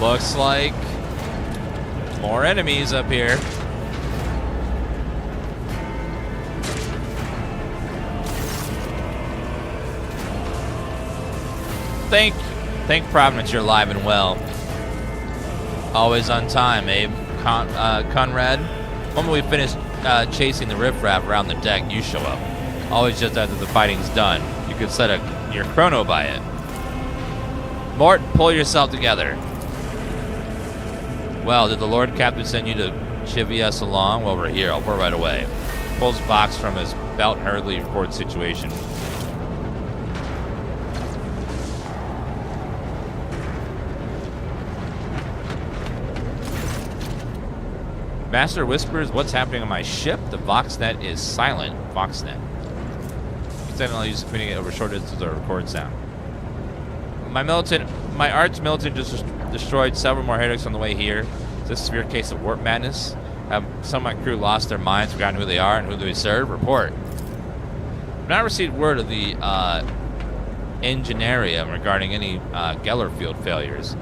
Looks like more enemies up here. Thank Providence you're alive and well. Always on time, Abe. Conrad. The moment we finish chasing the riffraff around the deck, you show up. Always just after the fighting's done. You could set your chrono by it. Mort, pull yourself together. Well, did the Lord Captain send you to chivvy us along? Well, we're here. I'll report right away. Pulls a box from his belt and hurriedly reports situation. Master whispers, what's happening on my ship? The Voxnet is silent. Voxnet. Accidentally used communicating over short distances or record sound. My arch-militant just destroyed several more heretics on the way here. Is this a severe case of warp madness? Have some of my crew lost their minds, forgotten who they are and who they serve? Report. I've not received word of the Engineerium regarding any Geller field failures,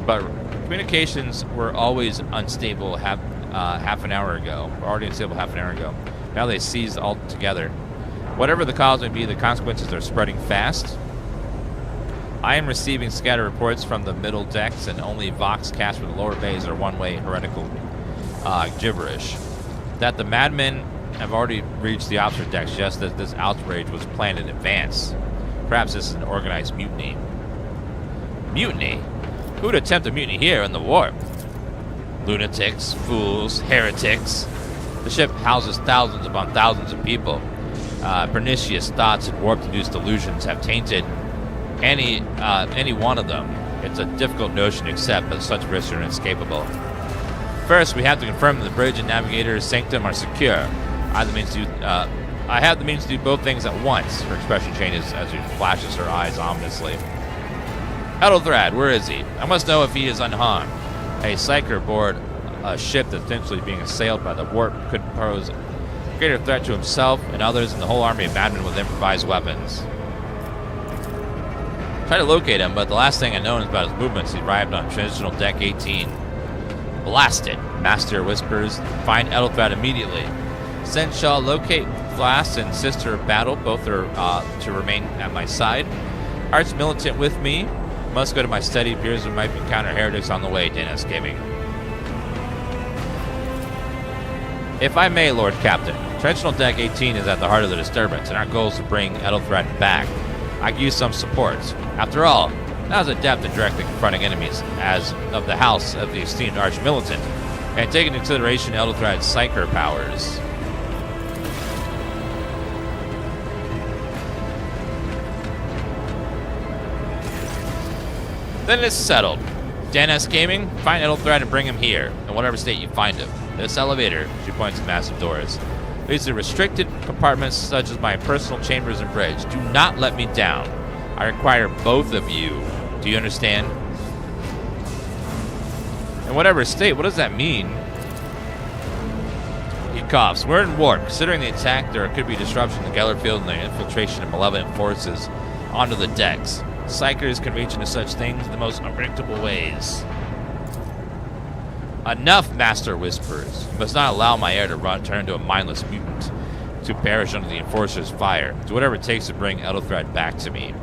but communications were always unstable half an hour ago. Already unstable half an hour ago. Now they ceased altogether. Whatever the cause may be, the consequences are spreading fast. I am receiving scattered reports from the middle decks, and only Vox cast from the lower bays are one-way heretical gibberish. That the madmen have already reached the officer decks, just as this outrage was planned in advance. Perhaps this is an organized mutiny. Mutiny? Who would attempt a mutiny here in the warp? Lunatics, fools, heretics. The ship houses thousands upon thousands of people. Pernicious thoughts and warp-induced delusions have tainted any one of them. It's a difficult notion to accept, but such risks are inescapable. First, we have to confirm that the bridge and navigator's sanctum are secure. I have the means to do both things at once. Her expression changes as she flashes her eyes ominously. Edelthrad, where is he? I must know if he is unharmed. A psyker aboard a ship that's potentially being assailed by the warp could pose a greater threat to himself and others and the whole army of madmen with improvised weapons. Try to locate him, but the last thing I know is about his movements. He arrived on traditional deck 18. Blasted, Master whispers. Find Edelthrad immediately. Send Shaw locate Blast and Sister of Battle. Both are to remain at my side. Arch militant with me. Must go to my steady. Appears we might encounter heretics on the way. DansGaming. If I may, Lord Captain, Trenchant Deck 18 is at the heart of the disturbance, and our goal is to bring Ethelthred back. I could use some support. After all, I was adept at directly confronting enemies, as of the house of the esteemed Arch-Militant, and take into consideration Ethelthred's psyker powers. Then it's settled. DansGaming, find Ethelthred and bring him here, in whatever state you find him. This elevator, she points to massive doors, leads to restricted compartments such as my personal chambers and bridge. Do not let me down. I require both of you. Do you understand? In whatever state, what does that mean? He coughs. We're in warp. Considering the attack, there could be disruption in the Gellerfield and the infiltration of malevolent forces onto the decks. Psychers can reach into such things in the most unpredictable ways. Enough, Master whispers. You must not allow my heir to turn into a mindless mutant, to perish under the Enforcer's fire. Do whatever it takes to bring Ethelthred back to me.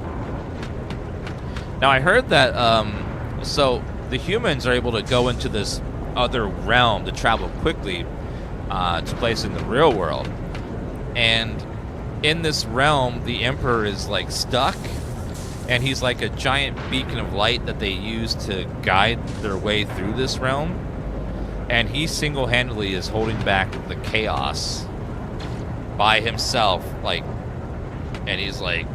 Now, I heard that, so the humans are able to go into this other realm to travel quickly to place in the real world. And in this realm, the Emperor is, like, stuck. And he's like a giant beacon of light that they use to guide their way through this realm. And he single-handedly is holding back the chaos by himself, like, and he's like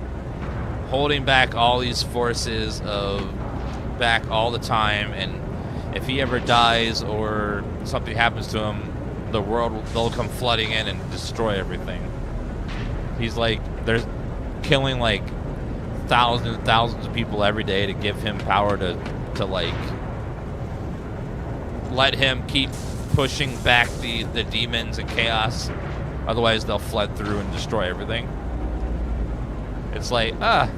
holding back all these forces of back all the time. And if he ever dies or something happens to him, the world they'll come flooding in and destroy everything. He's like, they're killing like thousands and thousands of people every day to give him power to like let him keep pushing back the demons and chaos. Otherwise they'll flood through and destroy everything. It's like, the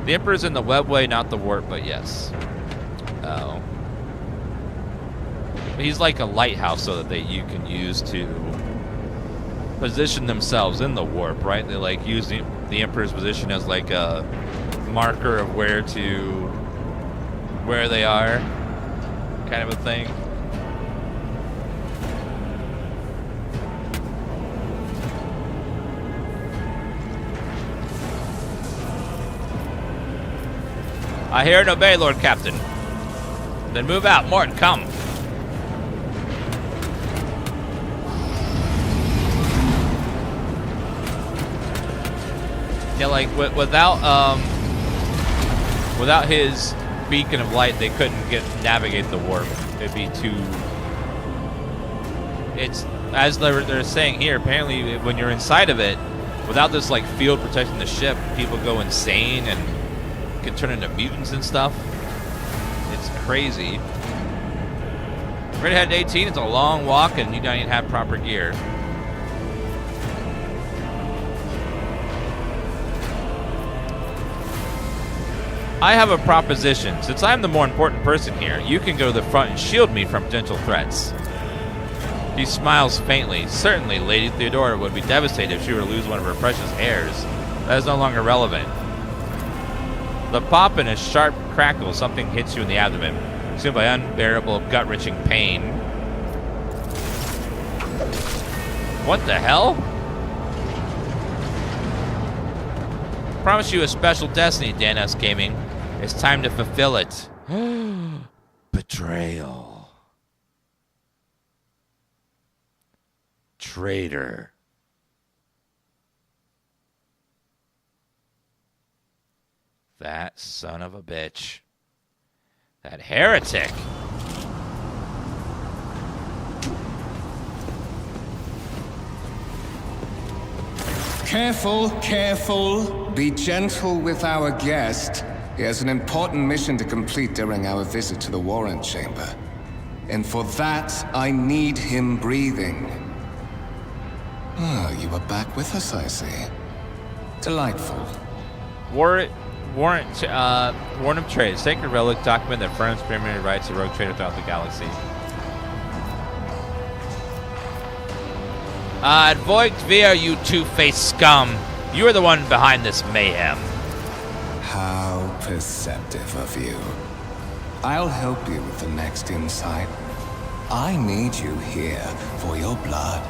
Emperor's in the webway, not the warp, but yes. Oh. He's like a lighthouse so that you can use to position themselves in the warp, right? They like use the Emperor's position as like a marker of where they are, kind of a thing. I hear and obey, Lord Captain. Then move out, Mort, come. Yeah, like without his beacon of light, they couldn't navigate the warp. It'd be too. It's as they're saying here. Apparently, when you're inside of it, without this like field protecting the ship, people go insane and can turn into mutants and stuff. It's crazy. Right ahead, 18. It's a long walk, and you don't even have proper gear. I have a proposition. Since I'm the more important person here, you can go to the front and shield me from potential threats. He smiles faintly. Certainly, Lady Theodora would be devastated if she were to lose one of her precious heirs. That is no longer relevant. The pop and a sharp crackle, something hits you in the abdomen, consumed by unbearable, gut-wrenching pain. What the hell? Promise you a special destiny, DansGaming. It's time to fulfill it. Betrayal. Traitor. That son of a bitch. That heretic. Careful, careful. Be gentle with our guest. He has an important mission to complete during our visit to the warrant chamber. And for that, I need him breathing. Oh, you are back with us, I see. Delightful. Warrant of trade. Sacred relic document that affirms permanent rights of rogue trader throughout the galaxy. Voigt via, you two-faced scum. You are the one behind this mayhem. How perceptive of you. I'll help you with the next insight. I need you here for your blood.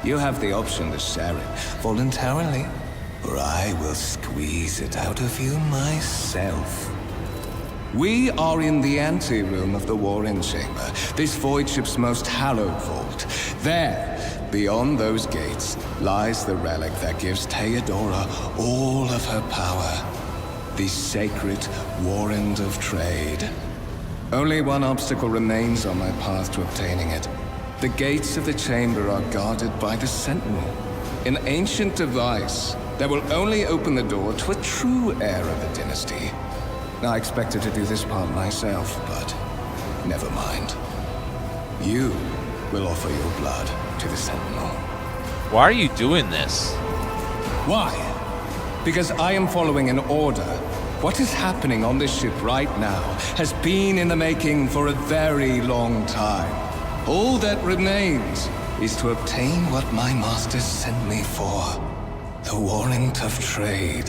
You have the option to share it voluntarily, or I will squeeze it out of you myself. We are in the anteroom of the Warrant Chamber, this voidship's most hallowed vault. There, beyond those gates, lies the relic that gives Theodora all of her power. The sacred Warrant of Trade. Only one obstacle remains on my path to obtaining it. The gates of the chamber are guarded by the Sentinel, an ancient device that will only open the door to a true heir of the dynasty. I expected to do this part myself, but never mind. You will offer your blood to the Sentinel. Why are you doing this? Why? Because I am following an order. What is happening on this ship right now has been in the making for a very long time. All that remains is to obtain what my masters sent me for. The Warrant of Trade.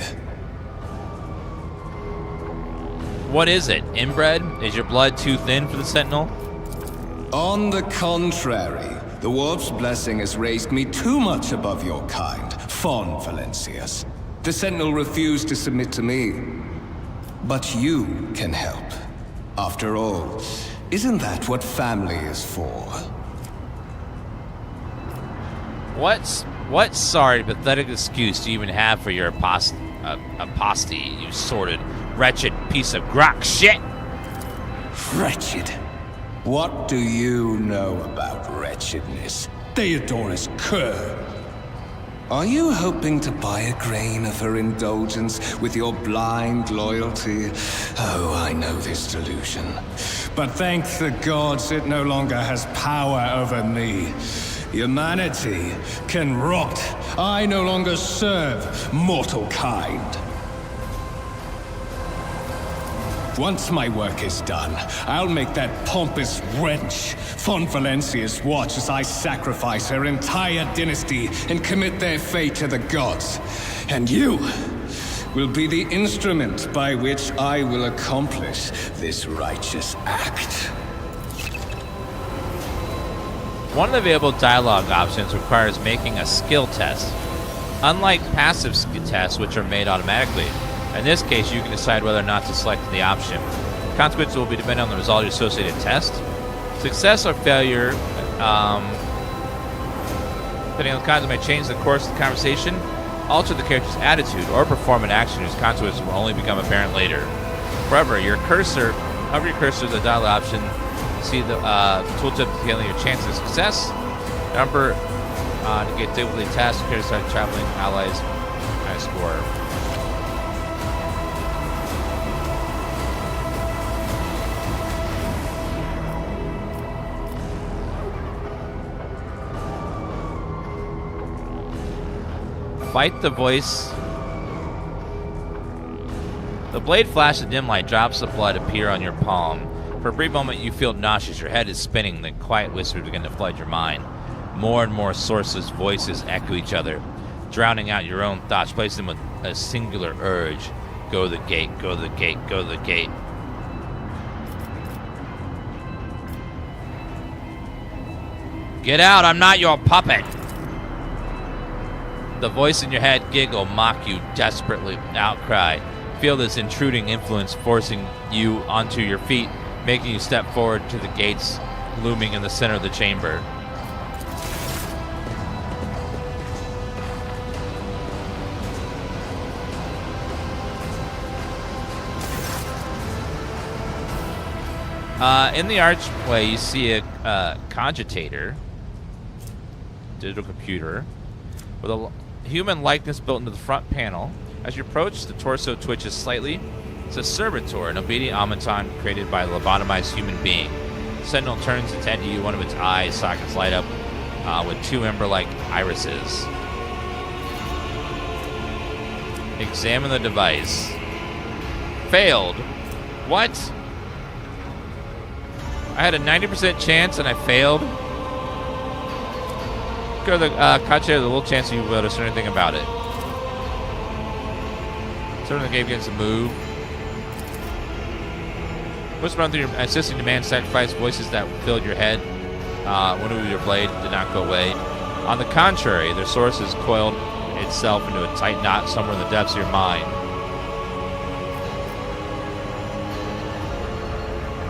What is it? Inbred? Is your blood too thin for the Sentinel? On the contrary, the Warp's blessing has raised me too much above your kind, Fon Valencius. The Sentinel refused to submit to me. But you can help. After all, isn't that what family is for? What sorry, pathetic excuse do you even have for your apostasy, you sordid, wretched piece of grok shit? Wretched? What do you know about wretchedness? Theodora's cur. Are you hoping to buy a grain of her indulgence with your blind loyalty? Oh, I know this delusion. But thank the gods it no longer has power over me. Humanity can rot. I no longer serve mortal kind. Once my work is done, I'll make that pompous wench, Fon Valencius, watch as I sacrifice her entire dynasty and commit their fate to the gods. And you will be the instrument by which I will accomplish this righteous act. One of the available dialogue options requires making a skill test. Unlike passive tests, which are made automatically, in this case, you can decide whether or not to select the option. Consequences will be dependent on the result of your associated test. Success or failure, depending on the content, may change the course of the conversation, alter the character's attitude, or perform an action whose consequences will only become apparent later. However, your cursor is a dialogue option. See the tooltip detailing your chances of success. Number to get difficulty tasks, character start traveling, allies, high score. Fight the voice. The blade flashes a dim light, drops of blood appear on your palm. For a brief moment, you feel nauseous. Your head is spinning. Then quiet whispers begin to flood your mind. More and more sourceless voices echo each other, drowning out your own thoughts, placing them with a singular urge. Go to the gate, go to the gate, go to the gate. Get out, I'm not your puppet. The voice in your head giggle, mock you, desperately outcry. Feel this intruding influence forcing you onto your feet, making you step forward to the gates looming in the center of the chamber. In the archway, you see a cogitator, digital computer, with a human likeness built into the front panel. As you approach, the torso twitches slightly. It's a servitor, an obedient automaton created by a lobotomized human being. The Sentinel turns its head to you. One of its eye sockets light up with two ember-like irises. Examine the device. Failed. What? I had a 90% chance and I failed? Go to the cogitator, there's a little chance you will notice anything about it. Certainly the game begins to move. What's run through your insisting demand sacrifice voices that filled your head. One of your blade did not go away. On the contrary, their source has coiled itself into a tight knot somewhere in the depths of your mind.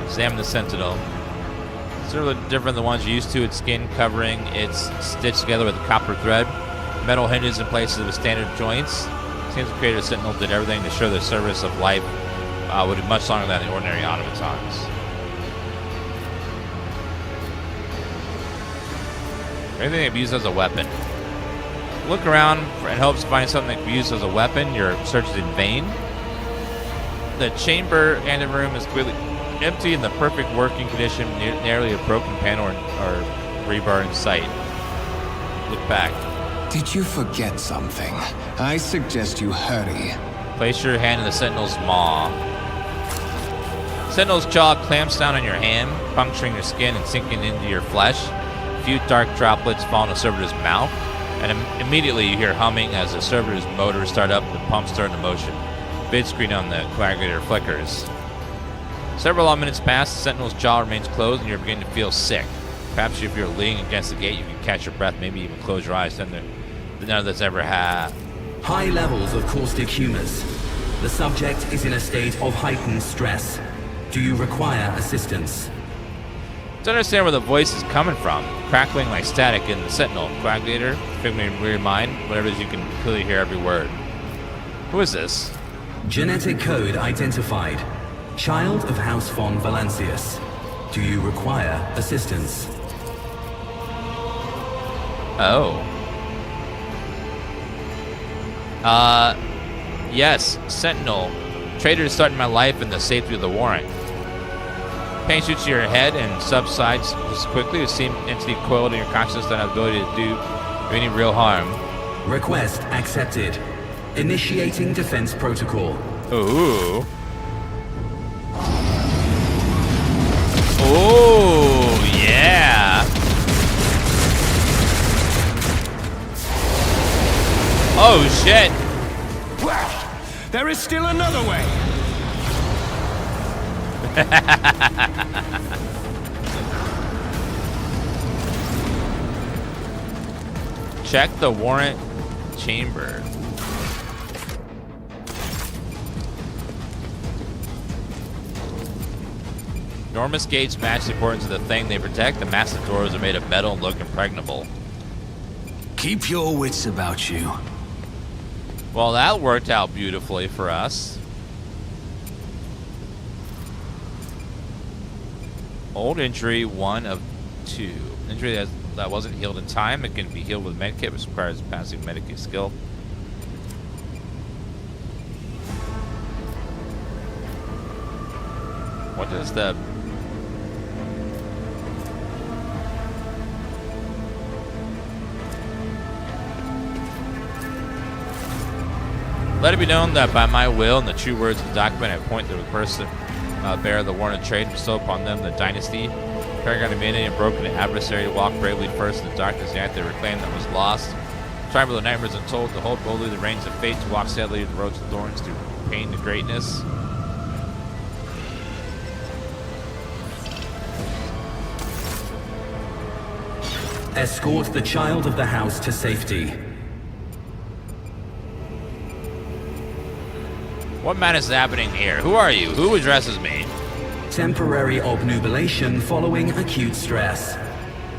Examine the Sentinel. Sort of different than the ones you're used to. Its skin covering, it's stitched together with a copper thread. Metal hinges in places with standard joints. Seems the creator of Sentinel did everything to show the service of life would be much longer than the ordinary automatons. Anything that can be used as a weapon. Look around in hopes to find something that can be used as a weapon. Your search is in vain. The chamber and the room is clearly empty in the perfect working condition, nearly a broken panel or rebar in sight. Look back. Did you forget something? I suggest you hurry. Place your hand in the Sentinel's maw. Sentinel's jaw clamps down on your hand, puncturing your skin and sinking into your flesh. A few dark droplets fall in the servitor's mouth, and immediately you hear humming as the servitor's motors start up and the pumps start into motion. Vid screen on the coagulator flickers. Several minutes pass, the Sentinel's jaw remains closed, and you're beginning to feel sick. Perhaps if you're leaning against the gate, you can catch your breath, maybe even close your eyes. None of this ever had. High levels of caustic humors. The subject is in a state of heightened stress. Do you require assistance? To understand where the voice is coming from, crackling like static in the Sentinel, coagulator, figment in your mind, whatever it is, you can clearly hear every word. Who is this? Genetic code identified. Child of House von Valancius. Do you require assistance? Oh. Yes, Sentinel. Traitor to starting my life in the safety of the warrant. Pain shoots to your head and subsides just quickly. You seem entity coiled in your consciousness that have the ability to do any real harm. Request accepted. Initiating defense protocol. Ooh. Oh, yeah. Oh, shit. Well, there is still another way. Check the warrant chamber. Enormous gates match the importance of the thing they protect. The massive doors are made of metal and look impregnable. Keep your wits about you. Well, that worked out beautifully for us. Old injury, 1 of 2. Injury that wasn't healed in time. It can be healed with medkit, which requires passive medikit skill. What does the... Let it be known that by my will and the true words of the document, I appoint the person bearer the warrant of trade, bestow upon them the dynasty, paragon of humanity, and broken adversary to walk bravely first in the darkness, the act they reclaimed that was lost. Tribal of nightmares untold, to hold boldly the reins of fate, to walk steadily the roads of thorns, to pain to greatness. Escort the child of the house to safety. What madness is happening here? Who are you? Who addresses me? Temporary obnubilation following acute stress.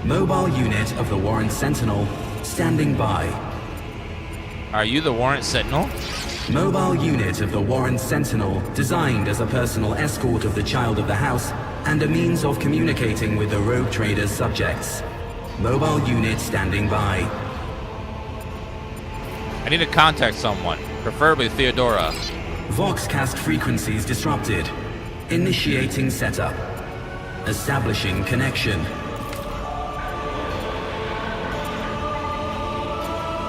Mobile unit of the Warrant Sentinel standing by. Are you the Warrant Sentinel? Mobile unit of the Warrant Sentinel designed as a personal escort of the child of the house and a means of communicating with the rogue trader's subjects. Mobile unit standing by. I need to contact someone, preferably Theodora. Voxcast frequencies disrupted. Initiating setup. Establishing connection.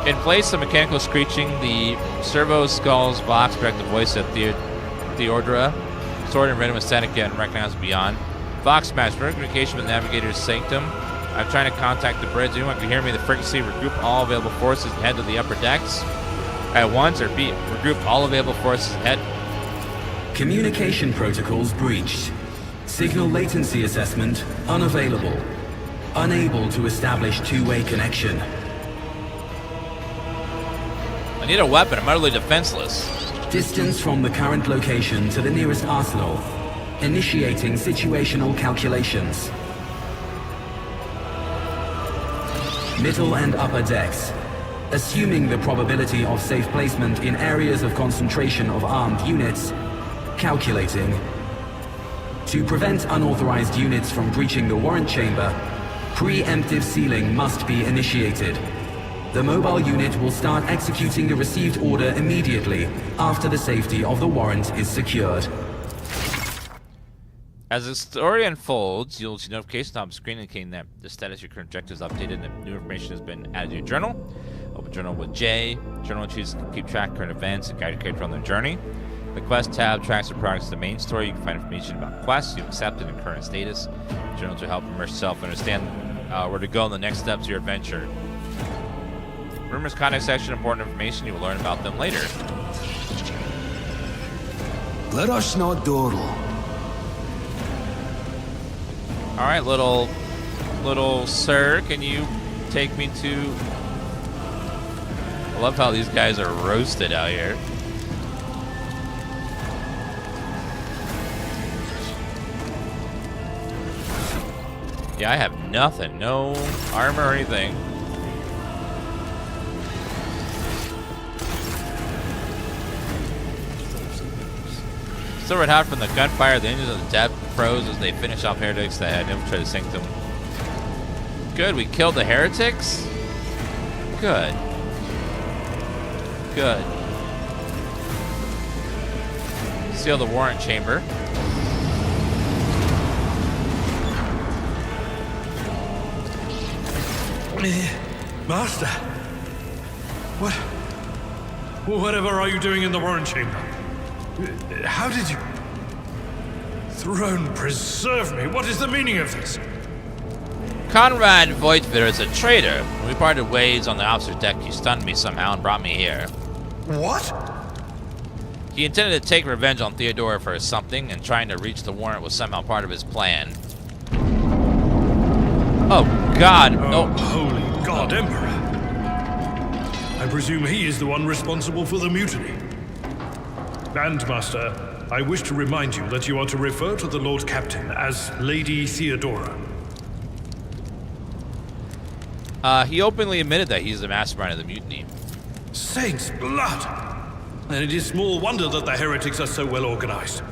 In place of mechanical screeching, the servo skull's Vox direct the voice of Theodora. Sword and rhythm of static and recognized beyond. Vox match, communication with Navigator's Sanctum. I'm trying to contact the bridge. Anyone can hear me? The frequency, regroup all available forces and head to the upper decks. At once, or repeat, regroup all available forces and head. Communication protocols breached. Signal latency assessment unavailable. Unable to establish two-way connection. need a weapon. I'm utterly defenseless. Distance from the current location to the nearest arsenal. Initiating situational calculations. Middle and upper decks. Assuming the probability of safe placement in areas of concentration of armed units. Calculating. To prevent unauthorized units from breaching the warrant chamber, preemptive sealing must be initiated. The mobile unit will start executing the received order immediately after the safety of the warrant is secured. As the story unfolds, you'll see notifications on the screen indicating that the status of your current objective is updated and that new information has been added to your journal. Open journal with J. Journal entries keep track of current events and guide your character on their journey. The quest tab tracks the progress of the main story. You can find information about quests you've accepted and current status. Journals will help immerse yourself understand where to go in the next steps of your adventure. Rumors, context section, important information. You will learn about them later. Let us not dawdle. All right, little sir, can you take me to? I love how these guys are roasted out here. Yeah, I have nothing, no armor or anything. Still red hot from the gunfire, the engines of the death froze as they finished off heretics that had infiltrated the sanctum. Good, we killed the heretics? Good. Good. Seal the warrant chamber. Master, whatever are you doing in the warrant chamber? How did you... Throne preserve me, what is the meaning of this? Conrad Voigtvitter is a traitor. When we parted ways on the opposite deck, he stunned me somehow and brought me here. What? He intended to take revenge on Theodora for something, and trying to reach the warrant was somehow part of his plan. Oh, God. Oh, holy God, Emperor. I presume he is the one responsible for the mutiny. Bandmaster, I wish to remind you that you are to refer to the Lord Captain as Lady Theodora. He openly admitted that he's the mastermind of the mutiny. Saints' blood! And it is small wonder that the heretics are so well organized.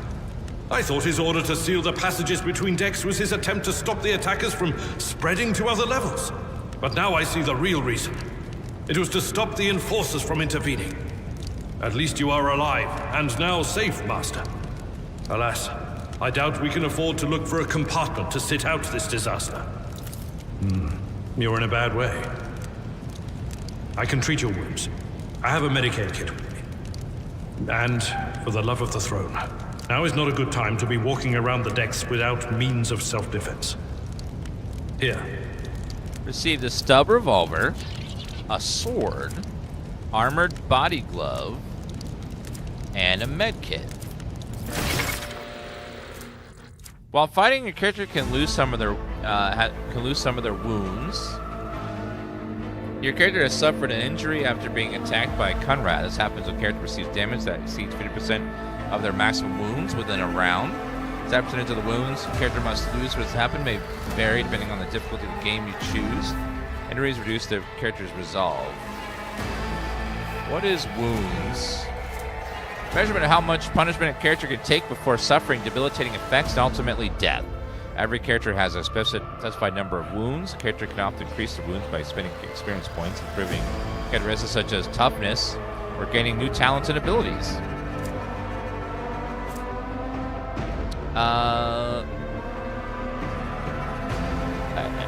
I thought his order to seal the passages between decks was his attempt to stop the attackers from spreading to other levels. But now I see the real reason. It was to stop the enforcers from intervening. At least you are alive, and now safe, Master. Alas, I doubt we can afford to look for a compartment to sit out this disaster. You're in a bad way. I can treat your wounds. I have a Medicaid kit with me. And, for the love of the throne, now is not a good time to be walking around the decks without means of self-defense. Here. Received a stub revolver, a sword, armored body glove, and a med kit. While fighting, your character can lose some of their wounds. Your character has suffered an injury after being attacked by Conrad. This happens when a character receives damage that exceeds 50% of their maximum wounds within a round. As that percentage of the wounds the character must lose what's happened may vary depending on the difficulty of the game you choose. Injuries reduce the character's resolve. What is wounds? Measurement of how much punishment a character can take before suffering debilitating effects and ultimately death. Every character has a specified number of wounds. A character can often increase the wounds by spending experience points, improving characteristics such as toughness, or gaining new talents and abilities.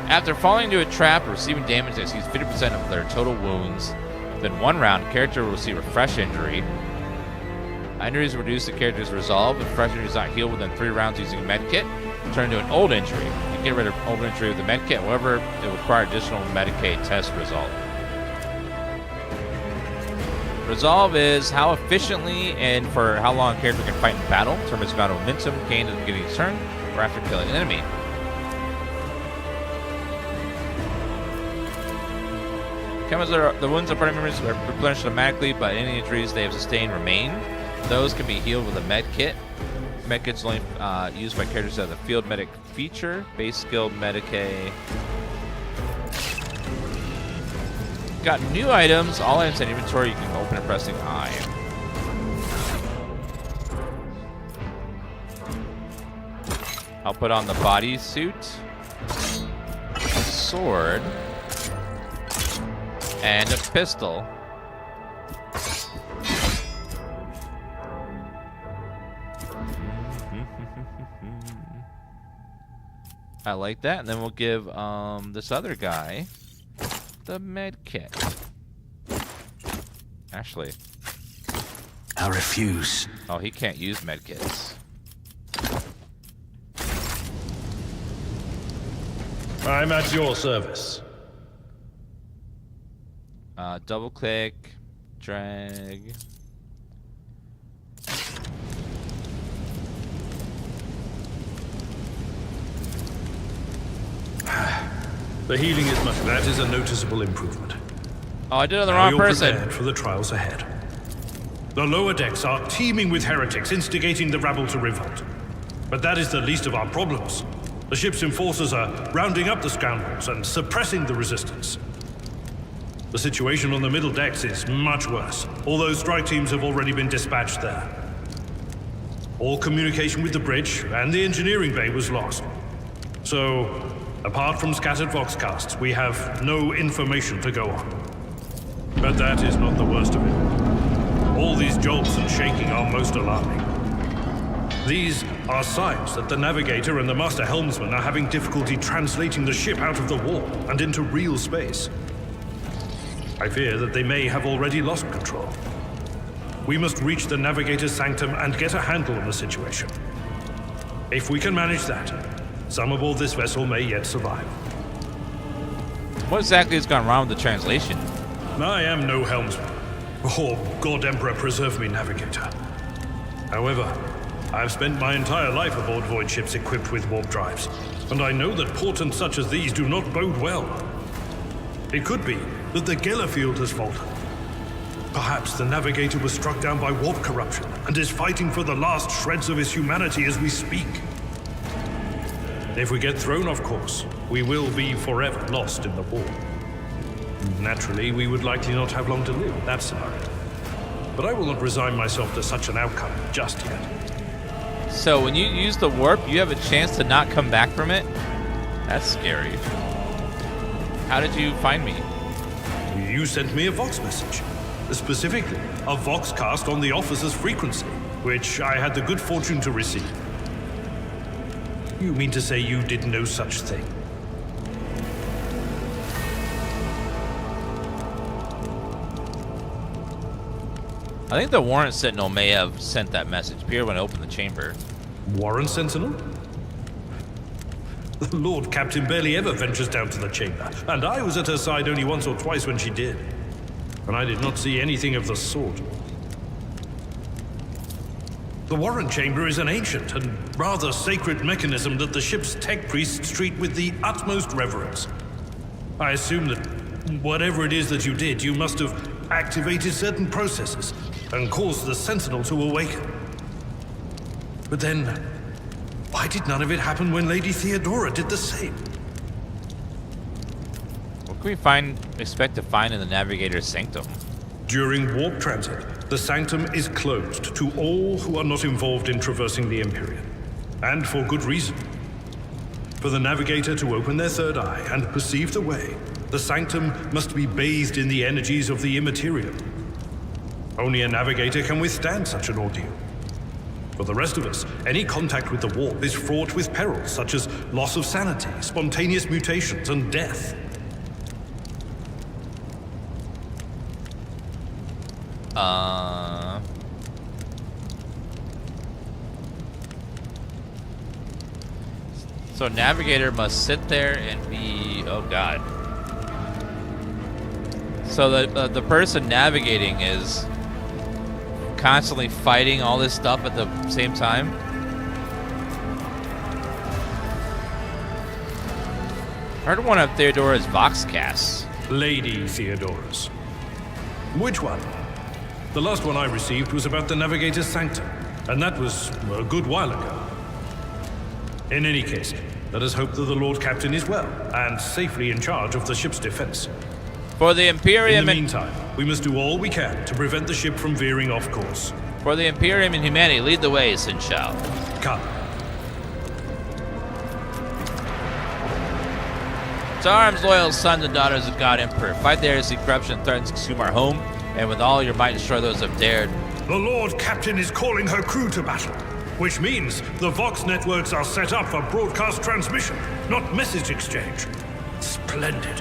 After falling into a trap or receiving damage that exceeds 50% of their total wounds within one round, a character will receive a fresh injury. Injuries reduce the character's resolve. If fresh injury is not healed within 3 rounds using a medkit, turn into an old injury. You can get rid of old injury with a medkit, however, it will require additional Medicaid test result. Resolve is how efficiently and for how long a character can fight in battle. Determines the amount of momentum gained at the beginning of the turn or after killing an enemy. The wounds of party members are replenished automatically, but any injuries they have sustained remain. Those can be healed with a med kit. Med kit's only used by characters that have the field medic feature. Base skill Medicae. Got new items. All items in inventory you can open and pressing I. I'll put on the bodysuit, a sword, and a pistol. I like that. And then we'll give this other guy the med kit. Actually, I refuse. oh, he can't use med kits. I'm at your service. Double click, drag. The healing is much. That is a noticeable improvement. Oh, I did it on the Now wrong you're person. prepared for the trials ahead. The lower decks are teeming with heretics, instigating the rabble to revolt. But that is the least of our problems. The ship's enforcers are rounding up the scoundrels and suppressing the resistance. The situation on the middle decks is much worse, although strike teams have already been dispatched there. All communication with the bridge and the engineering bay was lost. So, apart from scattered voxcasts, we have no information to go on. But that is not the worst of it. All these jolts and shaking are most alarming. These are signs that the navigator and the master helmsman are having difficulty translating the ship out of the warp and into real space. I fear that they may have already lost control. We must reach the navigator's sanctum and get a handle on the situation. If we can manage that, some aboard this vessel may yet survive. What exactly has gone wrong with the translation? I am no helmsman. Oh, God Emperor preserve me, navigator. However, I have spent my entire life aboard void ships equipped with warp drives, and I know that portents such as these do not bode well. It could be that the Geller field has faltered. Perhaps the navigator was struck down by warp corruption and is fighting for the last shreds of his humanity as we speak. If we get thrown off course, we will be forever lost in the warp. Naturally, we would likely not have long to live in that scenario. But I will not resign myself to such an outcome just yet. So when you use the warp, you have a chance to not come back from it? That's scary. How did you find me? You sent me a Vox message. Specifically, a Voxcast on the officer's frequency, which I had the good fortune to receive. You mean to say you did no such thing? I think the warrant sentinel may have sent that message. Pierre went to open the chamber. Warrant Sentinel? The Lord Captain barely ever ventures down to the chamber, and I was at her side only once or twice when she did. And I did not see anything of the sort. The warrant chamber is an ancient and rather sacred mechanism that the ship's tech priests treat with the utmost reverence. I assume that whatever it is that you did, you must have activated certain processes and caused the Sentinel to awaken. But then, why did none of it happen when Lady Theodora did the same? What can we expect to find in the Navigator's sanctum? During warp transit, the sanctum is closed to all who are not involved in traversing the Imperium. And for good reason. For the Navigator to open their third eye and perceive the way, the sanctum must be bathed in the energies of the immaterial. Only a Navigator can withstand such an ordeal. For the rest of us, any contact with the warp is fraught with perils such as loss of sanity, spontaneous mutations, and death. So Navigator must sit there and be... Oh, God. So the person navigating is constantly fighting all this stuff at the same time? I heard one of Theodora's Voxcasts. Lady Theodorus. Which one? The last one I received was about the navigator's sanctum, and that was a good while ago. In any case, let us hope that the Lord Captain is well, and safely in charge of the ship's defense. For the Imperium In the meantime, we must do all we can to prevent the ship from veering off course. For the Imperium and humanity, lead the way, Sin Shao. Come. To arms, loyal sons and daughters of God Emperor. Fight the heresy, corruption, and threats to consume our home, and with all your might destroy those who have dared. The Lord Captain is calling her crew to battle, which means the Vox networks are set up for broadcast transmission, not message exchange. Splendid.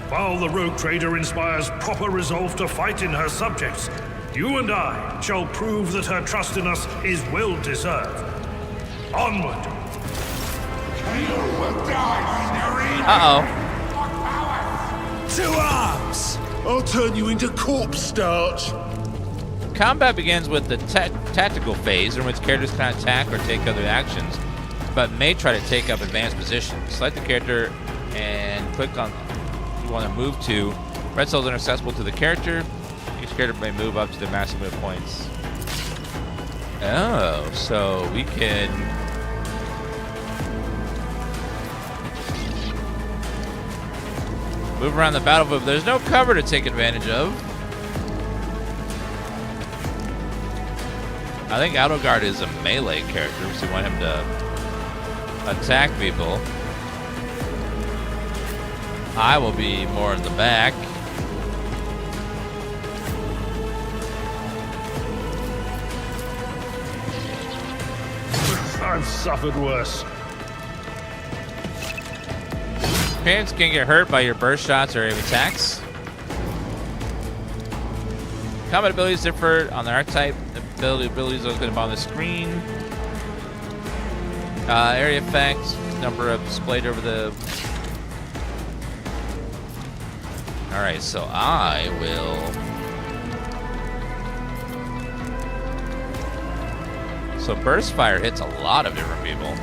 While the rogue trader inspires proper resolve to fight in her subjects, you and I shall prove that her trust in us is well deserved. Onward! Uh-oh. To arms! I'll turn you into corpse starch. Combat begins with the tactical phase, in which characters can attack or take other actions, but may try to take up advanced positions. Select the character and click on you want to move to. Red cells are inaccessible to the character. Each character may move up to the maximum move points. Oh, so we can... move around the battlefield. There's no cover to take advantage of. I think Autoguard is a melee character, so we want him to attack people. I will be more in the back. I've suffered worse. Parents can get hurt by your burst shots or aim attacks. Combat abilities differ on the archetype. Abilities are located on the screen. Area effects, number of displayed over the... Alright, so I will... So burst fire hits a lot of different people.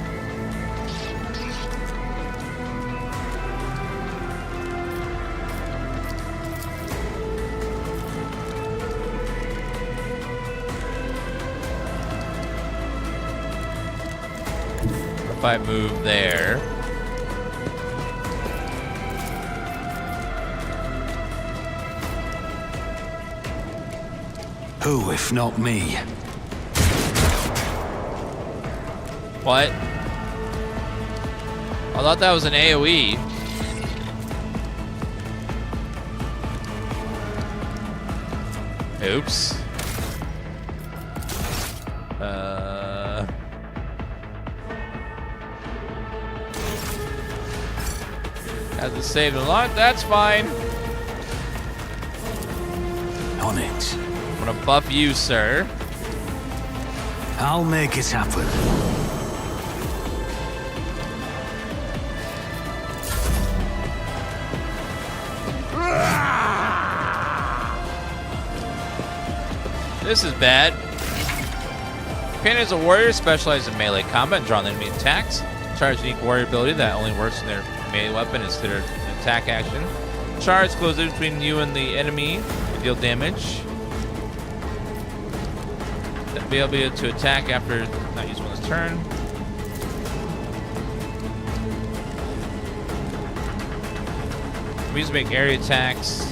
If I move there. Who, if not me? What? I thought that was an AoE. Oops. Has to save the lock. That's fine. On it. I'm gonna buff you, sir. I'll make it happen. This is bad. Pin is a warrior specialized in melee combat and draw on enemy attacks. Charge unique warrior ability that only works in their melee weapon is considered an attack action. Charge closes between you and the enemy and deal damage. Be able to attack after not using one's turn. We use to make area attacks.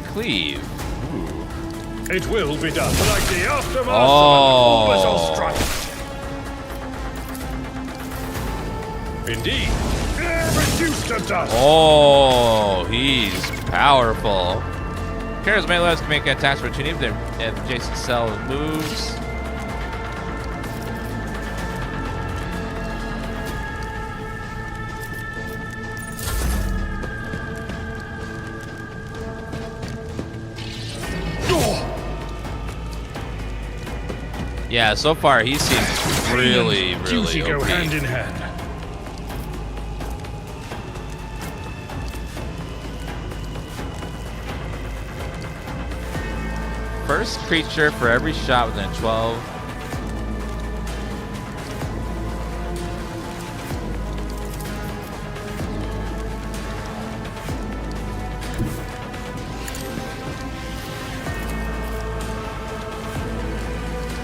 Cleave. Ooh. It will be done like the aftermath Oh. of an orbital strike. Indeed. Reduced to dust. Oh, he's powerful. Characters melee can make attacks for opportunity if adjacent cell moves. Yeah, so far he seems really, Duty really go OP. hand in hand. First creature for every shot within 12.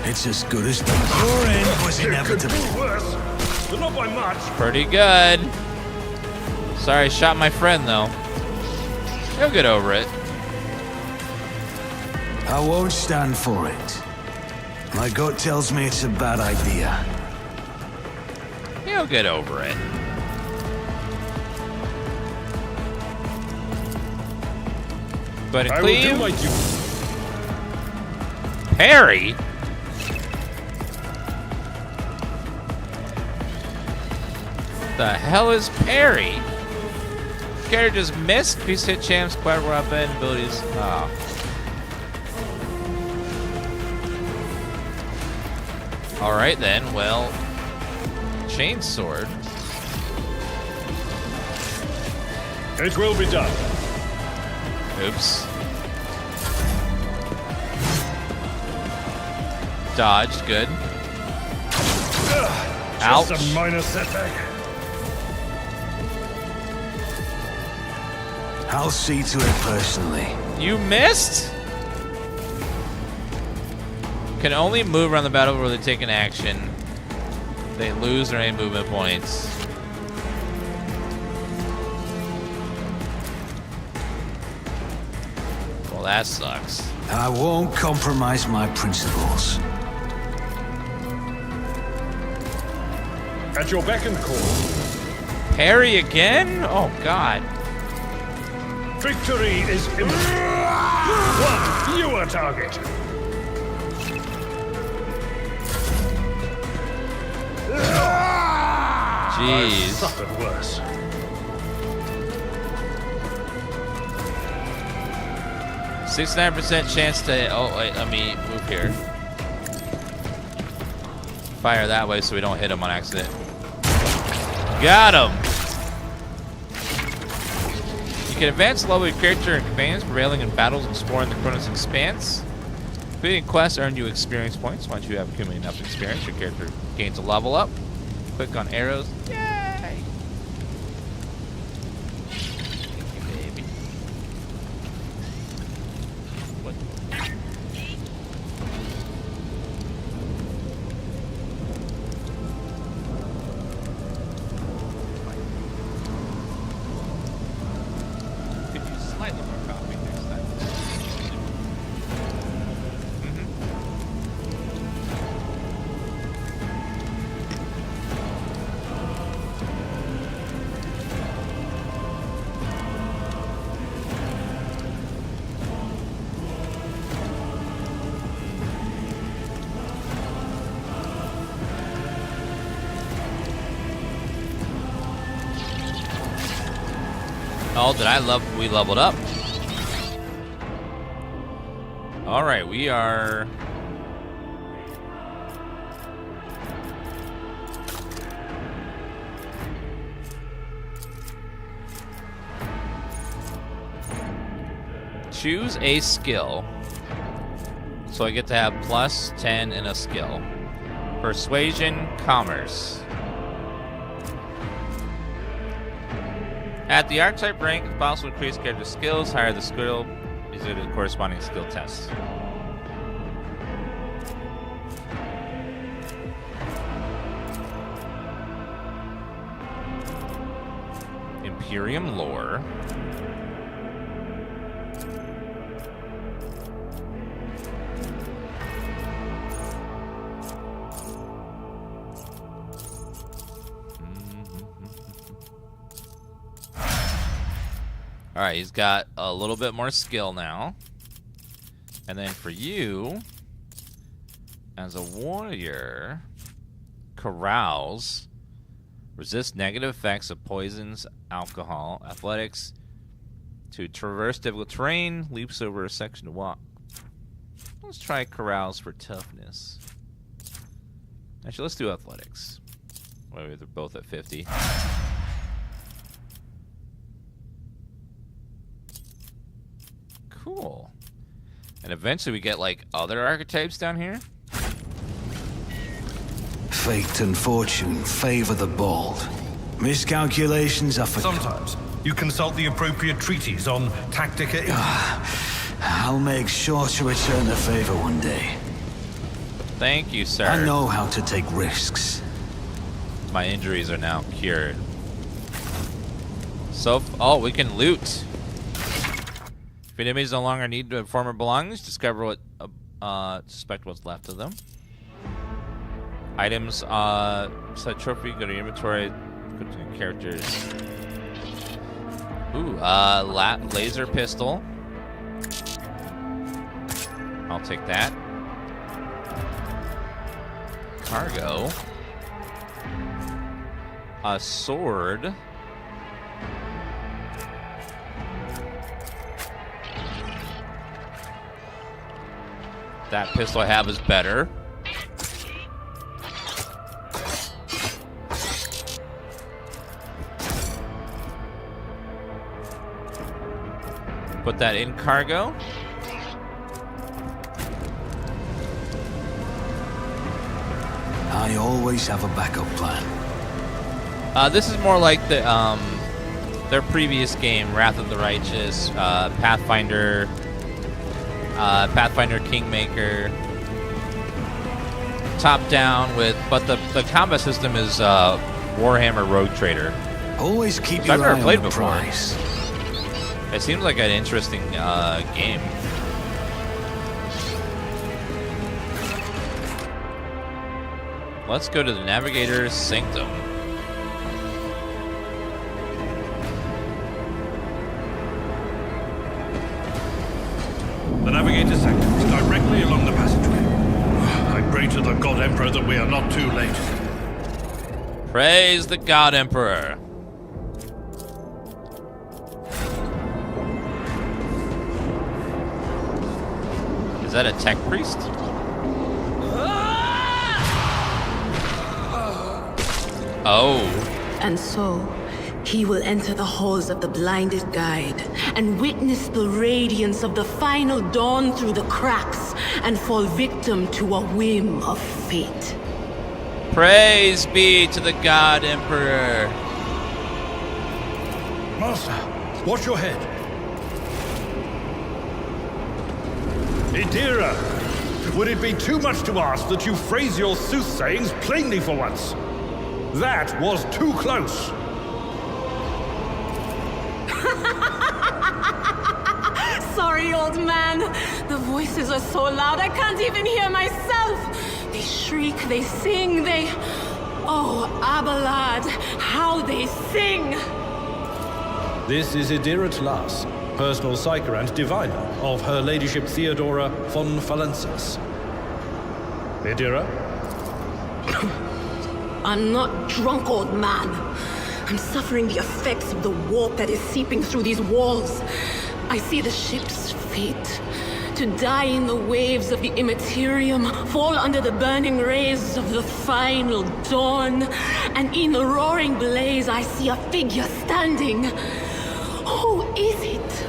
It's as good as done. Your end was inevitable. Worse, but not by much. Pretty good. Sorry, I shot my friend, though. He'll get over it. I won't stand for it. My gut tells me it's a bad idea. He'll get over it. But I will do my clean. duty. Parry? The hell is parry? Character just missed. Piece hit champs, quad weapon, abilities. Oh. Alright then, well. Chain sword. It will be done. Oops. Dodged, good. Ouch. Just a minor setback. I'll see to it personally. You missed? Can only move around the battlefield where they take an action. They lose their any movement points. Well, that sucks. I won't compromise my principles. At your beck and call. Parry again? Oh, God. Victory is imminent. One fewer target. Jeez. Suffered worse. %69% chance to. Oh, wait, let me move here. Fire that way so we don't hit him on accident. Got him! You can advance the level of your character and companions, prevailing in battles, exploring the Koronus Expanse. Completing quests earn you experience points. Once you have accumulated enough experience, your character gains a level up. Click on arrows. Yay! Thank you, baby. What? Could use slightly more coffee next time. Oh, did I love? We leveled up. All right, we are. Choose a skill. So I get to have +10 in a skill. Persuasion, commerce. At the archetype rank, it's possible to increase character skills. Higher the skill, is it a corresponding skill test. Imperium lore. All right, he's got a little bit more skill now. And then for you, as a warrior, carouse, resist negative effects of poisons, alcohol, athletics, to traverse difficult terrain, leaps over a section to walk. Let's try carouse for toughness. Actually, let's do athletics. Well, they're both at 50. Cool. And eventually we get like other archetypes down here. Fate and fortune favor the bold. Miscalculations are for... Sometimes you consult the appropriate treatise on Tactica. I'll make sure to return the favor one day. Thank you, sir. I know how to take risks. My injuries are now cured. So, oh, we can loot. If enemies no longer need former belongings, discover what, suspect what's left of them. Items, set trophy, go to your inventory, go to your characters. Ooh, laser pistol. I'll take that. Cargo. A sword. That pistol I have is better. Put that in cargo. I always have a backup plan. This is more like the their previous game, Wrath of the Righteous, Pathfinder, Pathfinder Kingmaker, top down with, but the combat system is Warhammer Rogue Trader. Always keep So your I've never eye played on the before. prize. It seems like an interesting game. Let's go to the Navigator's Sanctum. The Navigator's Sanctum is directly along the passageway. I pray to the God Emperor that we are not too late. Praise the God Emperor. Is that a tech priest? Oh. And so, he will enter the halls of the blinded guide and witness the radiance of the final dawn through the cracks and fall victim to a whim of fate. Praise be to the God Emperor. Master, watch your head. Idira, would it be too much to ask that you phrase your soothsayings plainly for once? That was too close. Sorry, old man. The voices are so loud I can't even hear myself. They shriek, they sing, they... Oh, Abelard, how they sing! This is Idira Tlas, personal psyker and diviner of Her Ladyship Theodora von Valensis. Idira? I'm not drunk, old man. I'm suffering the effects of the warp that is seeping through these walls. I see the ship's fate. To die in the waves of the Imperium, fall under the burning rays of the final dawn. And in the roaring blaze, I see a figure standing. Who is it?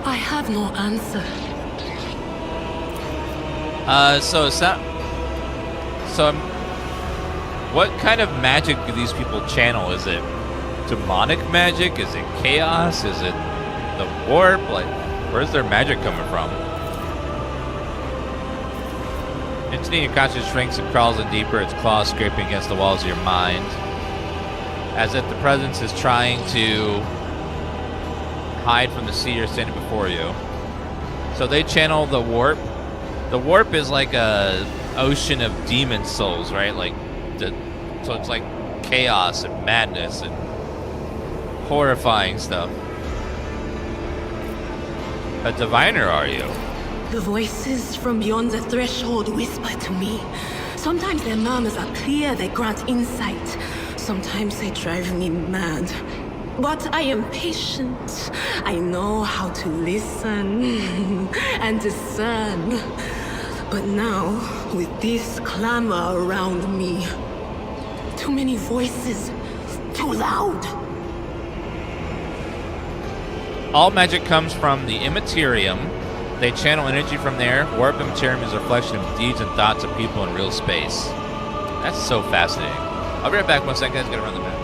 I have no answer. What kind of magic do these people channel? Is it demonic magic? Is it chaos? Is it the warp? Like, where's their magic coming from? Instantly, your conscience shrinks and crawls in deeper, its claws scraping against the walls of your mind, as if the presence is trying to hide from the seer standing before you. So they channel the warp. The warp is like a ocean of demon souls, right? Like, so it's like chaos and madness and horrifying stuff. A diviner, are you? The voices from beyond the threshold whisper to me. Sometimes their murmurs are clear, they grant insight. Sometimes they drive me mad. But I am patient. I know how to listen and discern. But now, with this clamor around me, too many voices, too loud. All magic comes from the Imperium. They channel energy from there. Warp Imperium is a reflection of deeds and thoughts of people in real space. That's so fascinating. I'll be right back 1 second. Guys, gotta run the map.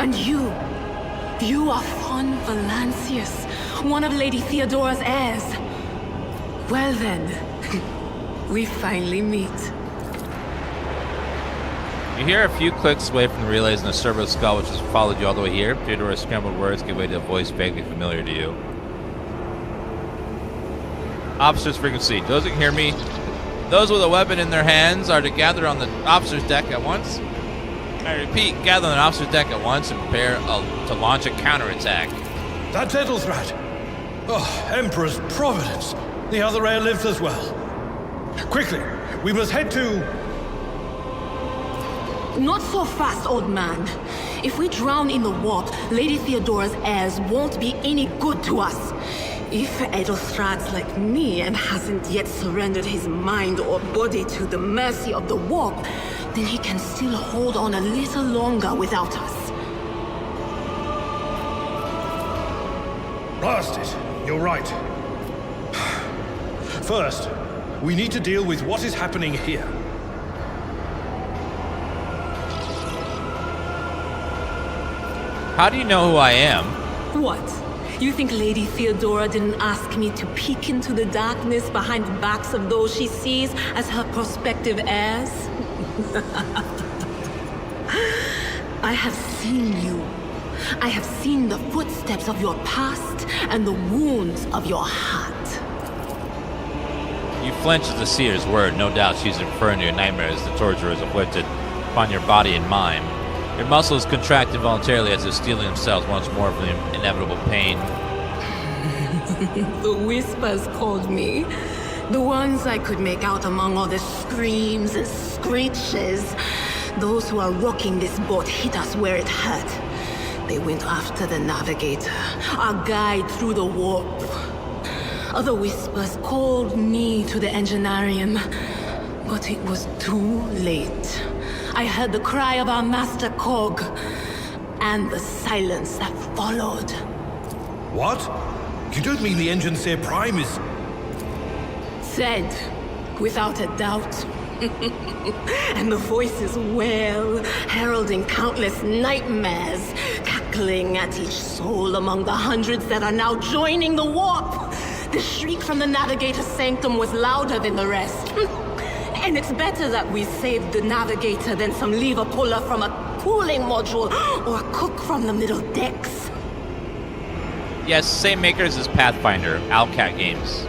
And you are Fon Valancius, one of Lady Theodora's heirs. Well then, we finally meet. You hear a few clicks away from the relays and the servo skull, which has followed you all the way here. Theodora's scrambled words give way to a voice vaguely familiar to you. Officer's frequency. Those who can hear me, those with a weapon in their hands are to gather on the officer's deck at once. I repeat, gather on the officer's deck at once and prepare to launch a counterattack. That's Ethelthrat. Oh, Emperor's Providence. The other heir lives as well. Quickly, we must head to... Not so fast, old man. If we drown in the warp, Lady Theodora's heirs won't be any good to us. If Ethelthrat's like me and hasn't yet surrendered his mind or body to the mercy of the warp, then he can still hold on a little longer without us. Blast it. You're right. First, we need to deal with what is happening here. How do you know who I am? What? You think Lady Theodora didn't ask me to peek into the darkness behind the backs of those she sees as her prospective heirs? I have seen you. I have seen the footsteps of your past and the wounds of your heart. You flinch at the seer's word. No doubt she's referring to your nightmares the torturers inflicted upon your body and mind. Your muscles contract involuntarily as if steeling themselves once more from the inevitable pain. The whispers called me. The ones I could make out among all the screams and screeches. Those who are rocking this boat hit us where it hurt. They went after the navigator, our guide through the warp. Other whispers called me to the enginarium, but it was too late. I heard the cry of our master Cog, and the silence that followed. What? You don't mean the Enginseer Prime is... Said, without a doubt. And the voices wail, heralding countless nightmares, cackling at each soul among the hundreds that are now joining the warp. The shriek from the navigator's sanctum was louder than the rest. And it's better that we saved the navigator than some lever puller from a cooling module or a cook from the middle decks. Yes, same makers as Pathfinder, Owlcat Games.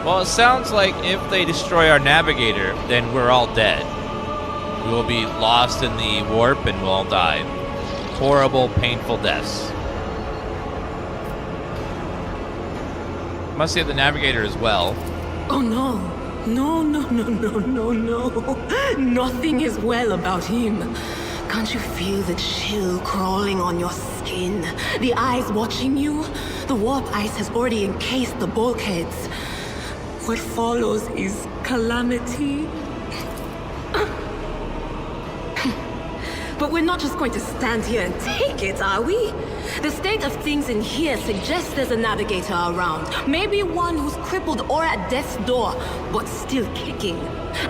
Well, it sounds like if they destroy our navigator, then we're all dead. We will be lost in the warp and we'll all die. Horrible, painful deaths. Must save the navigator as well. Oh no. No. Nothing is well about him. Can't you feel the chill crawling on your skin? The eyes watching you? The warp ice has already encased the bulkheads. What follows is calamity. But we're not just going to stand here and take it, are we? The state of things in here suggests there's a navigator around. Maybe one who's crippled or at death's door, but still kicking.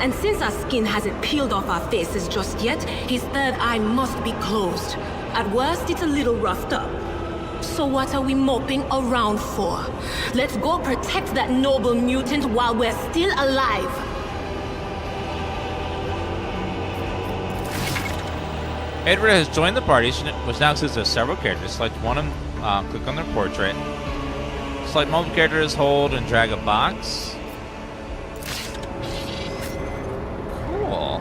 And since our skin hasn't peeled off our faces just yet, his third eye must be closed. At worst, it's a little roughed up. So what are we moping around for? Let's go protect that noble mutant while we're still alive. Edward has joined the party, which now consists of several characters. Select one of them, click on their portrait. Select multiple characters, hold and drag a box. Cool.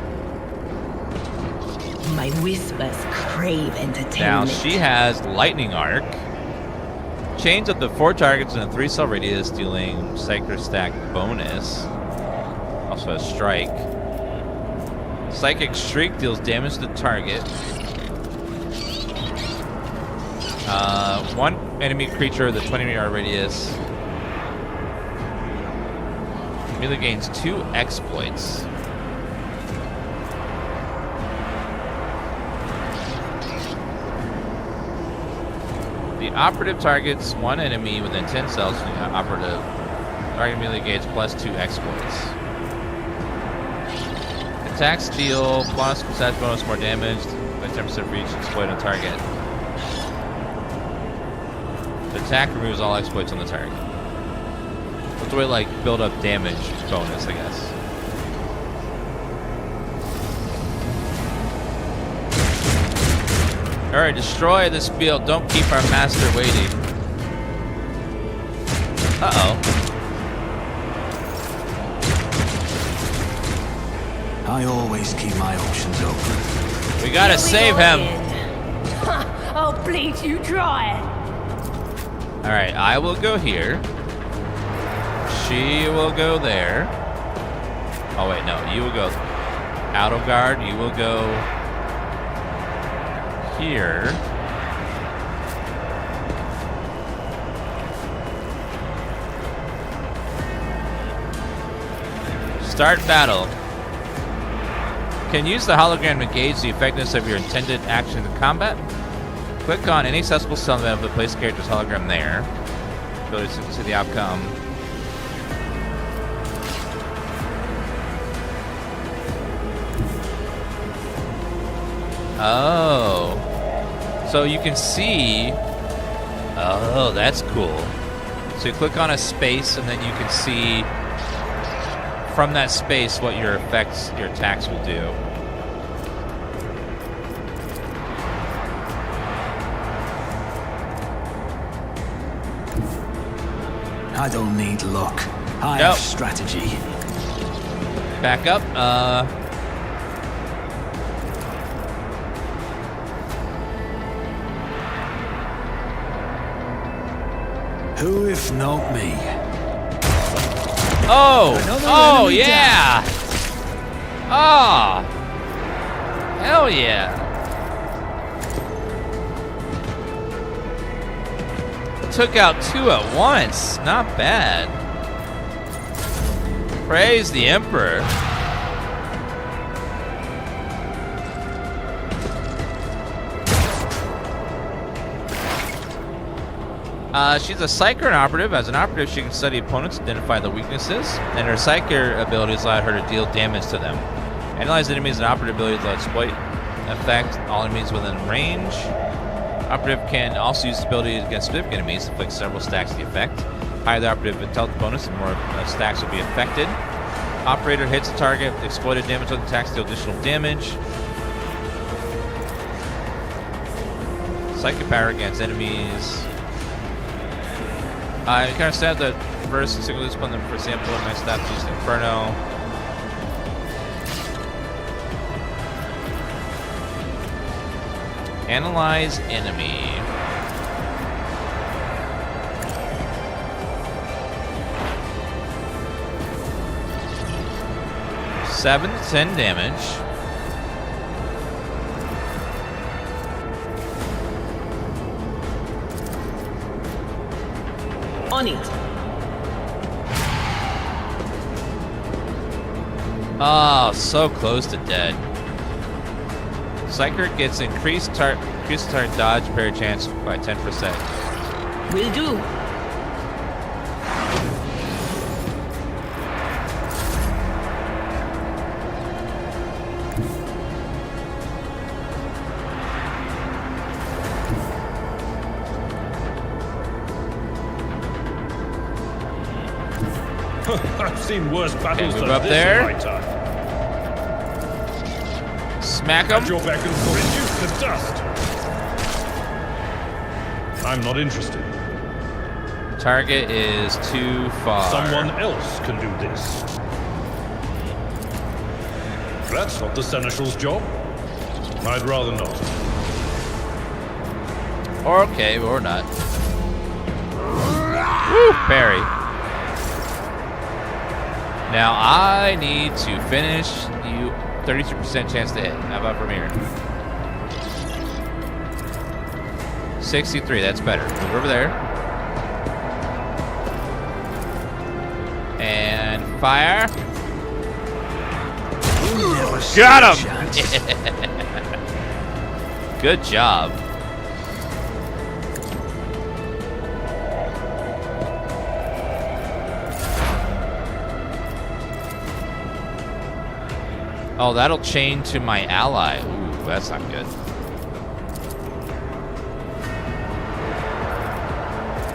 My whispers crave entertainment. Now she has lightning arc. Chains up to 4 targets in a 3-cell radius, dealing Psychic Stack bonus. Also has strike. Psychic Shriek deals damage to the target. One enemy creature with a 20-yard radius. Immediately gains 2 exploits. The operative targets 1 enemy within 10 cells from the operative. Target immediately gains plus 2 exploits. Attacks deal plus percentage bonus more damage. By minus 10% for each exploit on target. The attack removes all exploits on the target. That's the way like build up damage bonus, I guess. Alright, destroy this field. Don't keep our master waiting. Uh-oh. I always keep my options open. We gotta save him. I'll bleed you dry. Alright, I will go here. She will go there. Oh wait, no, you will go out of guard. You will go here. Start battle. Can use the hologram to gauge the effectiveness of your intended action in combat. Click on any accessible cell in the map to place the character's hologram there. Ability to see the outcome. Oh. So you can see... Oh, that's cool. So you click on a space and then you can see from that space what your effects, your attacks will do. I don't need luck. I Nope. have strategy. Back up. Who if not me? Oh! Another Oh, enemy yeah! Ah! Hell yeah! Took out 2 at once. Not bad. Praise the Emperor. She's a Psyker operative. As an operative, she can study opponents, identify the weaknesses, and her Psyker abilities allow her to deal damage to them. Analyze enemies and operative abilities allow exploit affect all enemies within range. Operative can also use this ability against specific enemies to inflict several stacks of the effect. Higher the operative intelligence bonus, the more stacks will be affected. Operator hits the target, exploited damage on the attacks deal additional damage. Psychic power against enemies. I kind of stab the first and single discipline them for example in my staff used Inferno. Analyze enemy. Seven to 10 damage. On it. Oh, so close to dead. Psyker gets increased target dodge parry chance by 10%. Will do. I've seen worse battles move than up this there. in my time. Smack him. At your beck and call, reduced to dust. I'm not interested. Target is too far. Someone else can do this. That's not the Seneschal's job. I'd rather not. Okay, or not. Woo, parry. Now I need to finish you. 33% chance to hit. How about from here? 63, that's better. Move over there. And fire. Got him! Good job. Oh, that'll chain to my ally. Ooh, that's not good.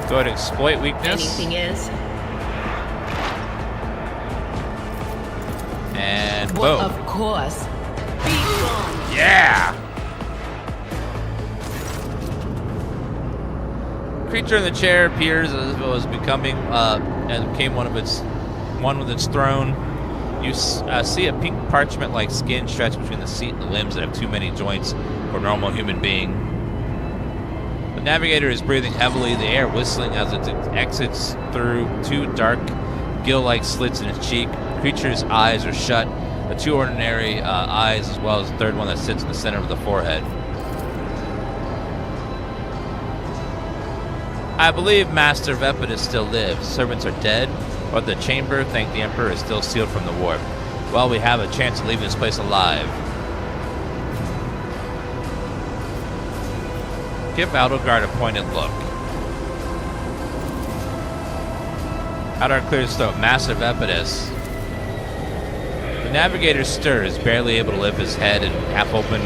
Go ahead and exploit weakness. Anything else? And boom. Well, of course. Be gone. Yeah! Creature in the chair appears as if it was becoming, and became one with its throne. You see a pink parchment-like skin stretched between the seat and the limbs that have too many joints for a normal human being. The navigator is breathing heavily, the air whistling as it exits through two dark, gill-like slits in its cheek. The creature's eyes are shut, the two ordinary eyes, as well as the third one that sits in the center of the forehead. I believe Master Vepidus still lives. Servants are dead, but the chamber, thank the Emperor, is still sealed from the warp. Well, we have a chance to leave this place alive. Give Aldegard a pointed look. Aldegard clears his throat. Master Vepidus. The navigator stirs, barely able to lift his head and half open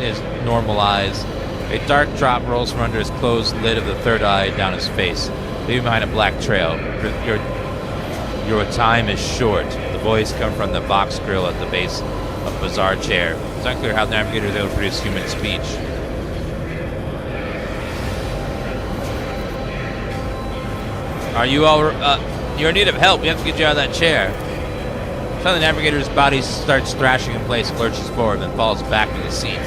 his normal eyes. A dark drop rolls from under his closed lid of the third eye down his face, leaving behind a black trail. Your time is short. The voice comes from the box grill at the base of the bizarre chair. It's unclear how the navigator is able to produce human speech. Are you all... you're in need of help. We have to get you out of that chair. Suddenly the navigator's body starts thrashing in place, lurches forward, then falls back to the seat.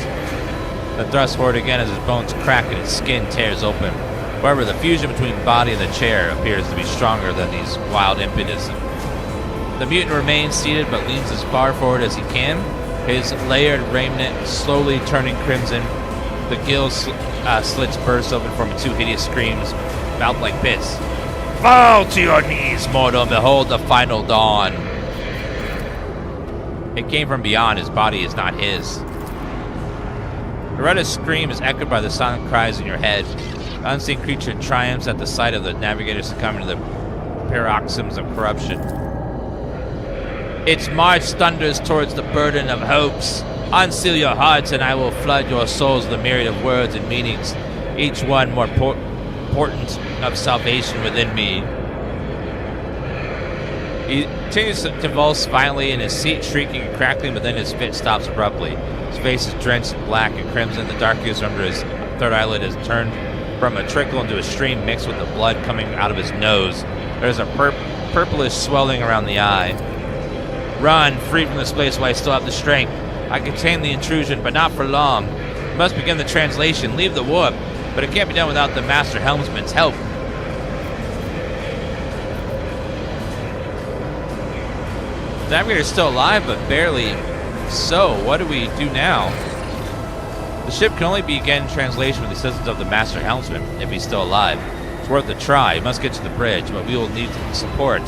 The thrust forward again as his bones crack and his skin tears open. However, the fusion between body and the chair appears to be stronger than these wild impetus. The mutant remains seated but leans as far forward as he can, his layered raiment slowly turning crimson. The gill slits burst open, forming two hideous screams, mouth like pits. Fall to your knees, mortal, and behold the final dawn. It came from beyond. His body is not his. Loretta's scream is echoed by the silent cries in your head. The unseen creature triumphs at the sight of the navigator succumbing to the paroxysms of corruption. Its march thunders towards the burden of hopes. Unseal your hearts, and I will flood your souls with a myriad of words and meanings, each one more important of salvation within me. He continues to convulse violently in his seat, shrieking and crackling, but then his fit stops abruptly. His face is drenched in black and crimson. The dark hue under his third eyelid has turned from a trickle into a stream mixed with the blood coming out of his nose. There's a purplish swelling around the eye. Run, free from this place while I still have the strength. I contain the intrusion, but not for long. We must begin the translation. Leave the warp, but it can't be done without the Master Helmsman's help. The navigator is still alive, but barely so. What do we do now? The ship can only begin translation with the assistance of the Master Helmsman, if he's still alive. It's worth a try. We must get to the bridge, but we will need support.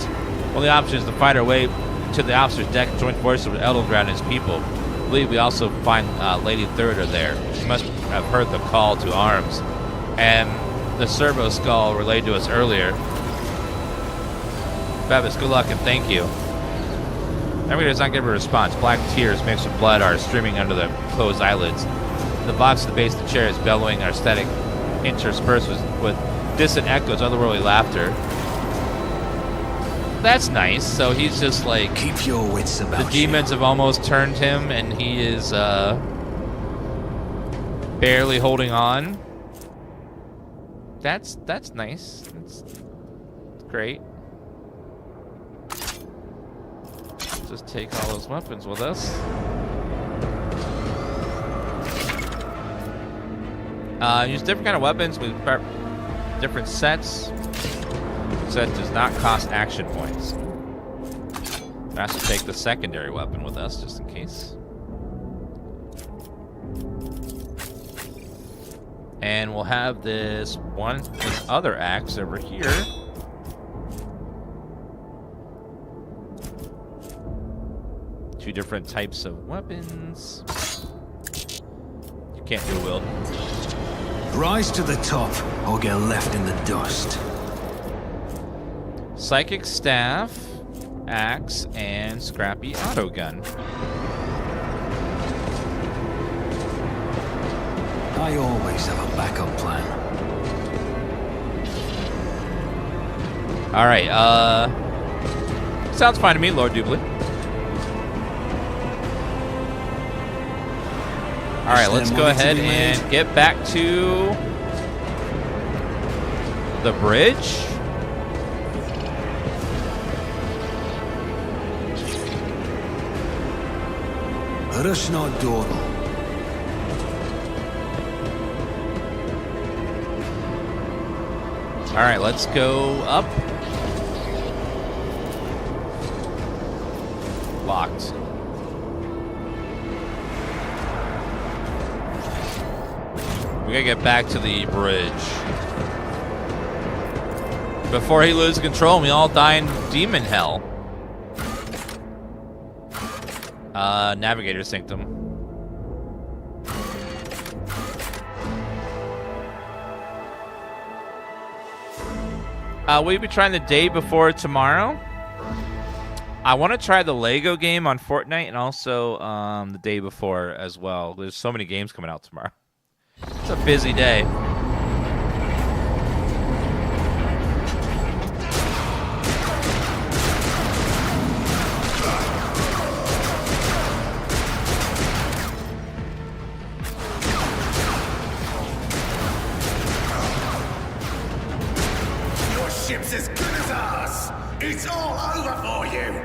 Only option is to fight our way to the officer's deck and join forces with Edelgrad and his people. I believe we also find Lady Thirda there. She must have heard the call to arms, and the servo skull relayed to us earlier. Babis, good luck and thank you. Navigator does not give a response. Black tears mixed with blood are streaming under the closed eyelids. The box at the base of the chair is bellowing, our static interspersed with distant echoes, otherworldly laughter. That's nice. So he's just like... Keep your wits about you. The demons have almost turned him, and he is barely holding on. That's nice. That's great. Just take all those weapons with us. Use different kind of weapons with different sets. Set does not cost action points. I have to take the secondary weapon with us just in case. And we'll have this other axe over here. Two different types of weapons. You can't do wield. Rise to the top, or get left in the dust. Psychic staff, axe, and scrappy auto gun. I always have a backup plan. All right. Sounds fine to me, Lord Doobly. All right, let's go ahead and get back to the bridge. Rush not Doral. All right, let's go up. Locked. We gotta get back to the bridge before he loses control and we all die in demon hell. Navigator Sanctum. We'll be trying the day before tomorrow. I want to try the Lego game on Fortnite and also the day before as well. There's so many games coming out tomorrow. It's a busy day. Your ship's as good as ours. It's all over for you.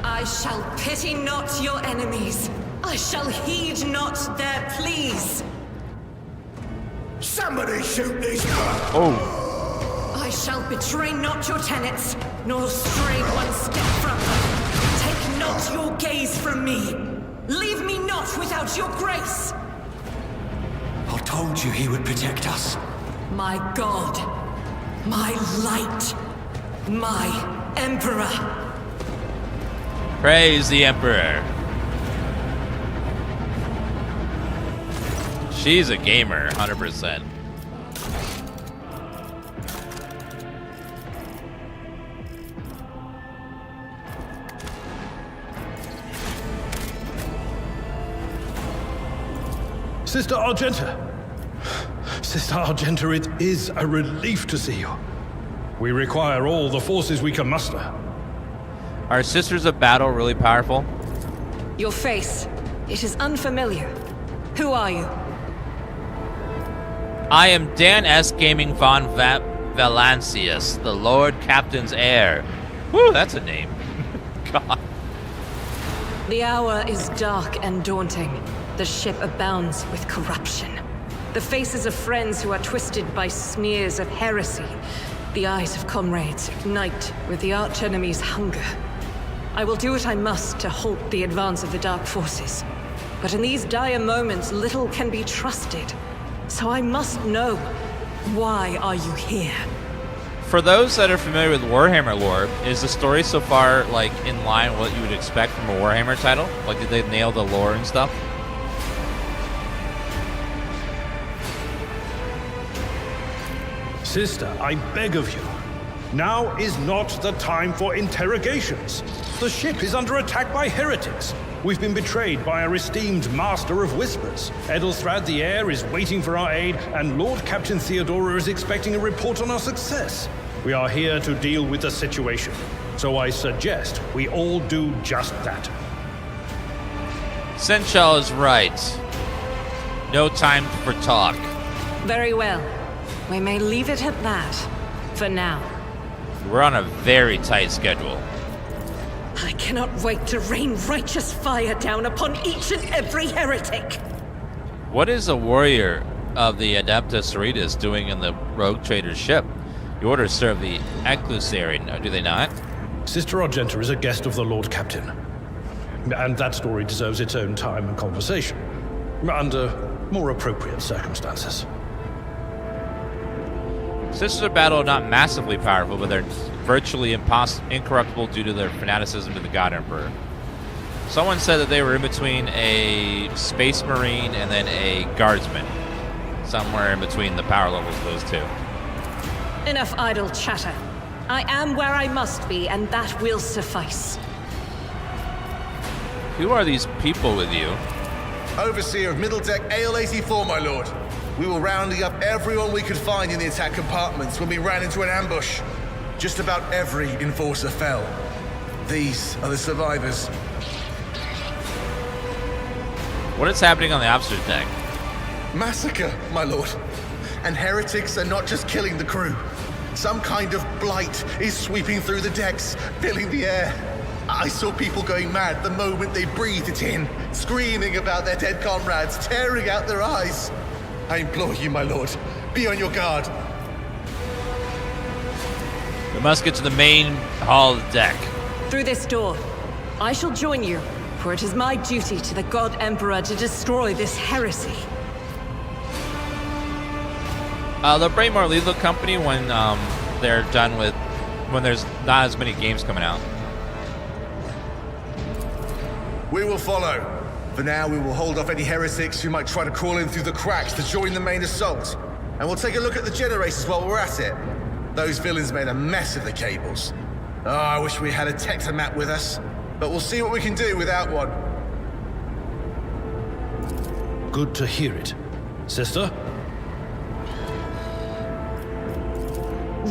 I shall pity not your enemies. I shall heed not their pleas. Somebody shoot these. I shall betray not your tenets, nor stray one step from them. Take not your gaze from me. Leave me not without your grace. I told you he would protect us. My God, my light, my emperor. Praise the Emperor. She's a gamer, 100%. Sister Argenta. Sister Argenta, it is a relief to see you. We require all the forces we can muster. Are Sisters of Battle really powerful? Your face, it is unfamiliar. Who are you? I am DansGaming von Valancius, the Lord Captain's heir. Whew, that's a name. God. The hour is dark and daunting. The ship abounds with corruption. The faces of friends who are twisted by sneers of heresy. The eyes of comrades ignite with the archenemy's hunger. I will do what I must to halt the advance of the dark forces. But in these dire moments, little can be trusted. So I must know, why are you here? For those that are familiar with Warhammer lore, is the story so far like in line with what you would expect from a Warhammer title? Like, did they nail the lore and stuff? Sister, I beg of you. Now is not the time for interrogations. The ship is under attack by heretics. We've been betrayed by our esteemed Master of Whispers. Edelthrad the Heir is waiting for our aid, and Lord Captain Theodora is expecting a report on our success. We are here to deal with the situation, so I suggest we all do just that. Senchal is right. No time for talk. Very well. We may leave it at that, for now. We're on a very tight schedule. I cannot wait to rain righteous fire down upon each and every heretic. What is a warrior of the Adeptus Sororitas doing in the rogue trader's ship? The orders serve the Ecclesary, do they not? Sister Argenta is a guest of the Lord Captain. And that story deserves its own time and conversation. Under more appropriate circumstances. Sisters of Battle are not massively powerful, but they're virtually incorruptible due to their fanaticism to the God Emperor. Someone said that they were in between a Space Marine and then a Guardsman. Somewhere in between the power levels of those two. Enough idle chatter. I am where I must be, and that will suffice. Who are these people with you? Overseer of Middle Deck Ale 84, my lord. We were rounding up everyone we could find in the attack compartments when we ran into an ambush. Just about every enforcer fell. These are the survivors. What is happening on the opposite deck? Massacre, my lord. And heretics are not just killing the crew. Some kind of blight is sweeping through the decks, filling the air. I saw people going mad the moment they breathed it in, screaming about their dead comrades, tearing out their eyes. I implore you, my lord, be on your guard. We must get to the main hall of the deck. Through this door. I shall join you, for it is my duty to the God Emperor to destroy this heresy. They'll bring more lethal company when they're done with, when there's not as many games coming out. We will follow. For now, we will hold off any heretics who might try to crawl in through the cracks to join the main assault. And we'll take a look at the generators while we're at it. Those villains made a mess of the cables. Oh, I wish we had a Tectomat with us. But we'll see what we can do without one. Good to hear it. Sister?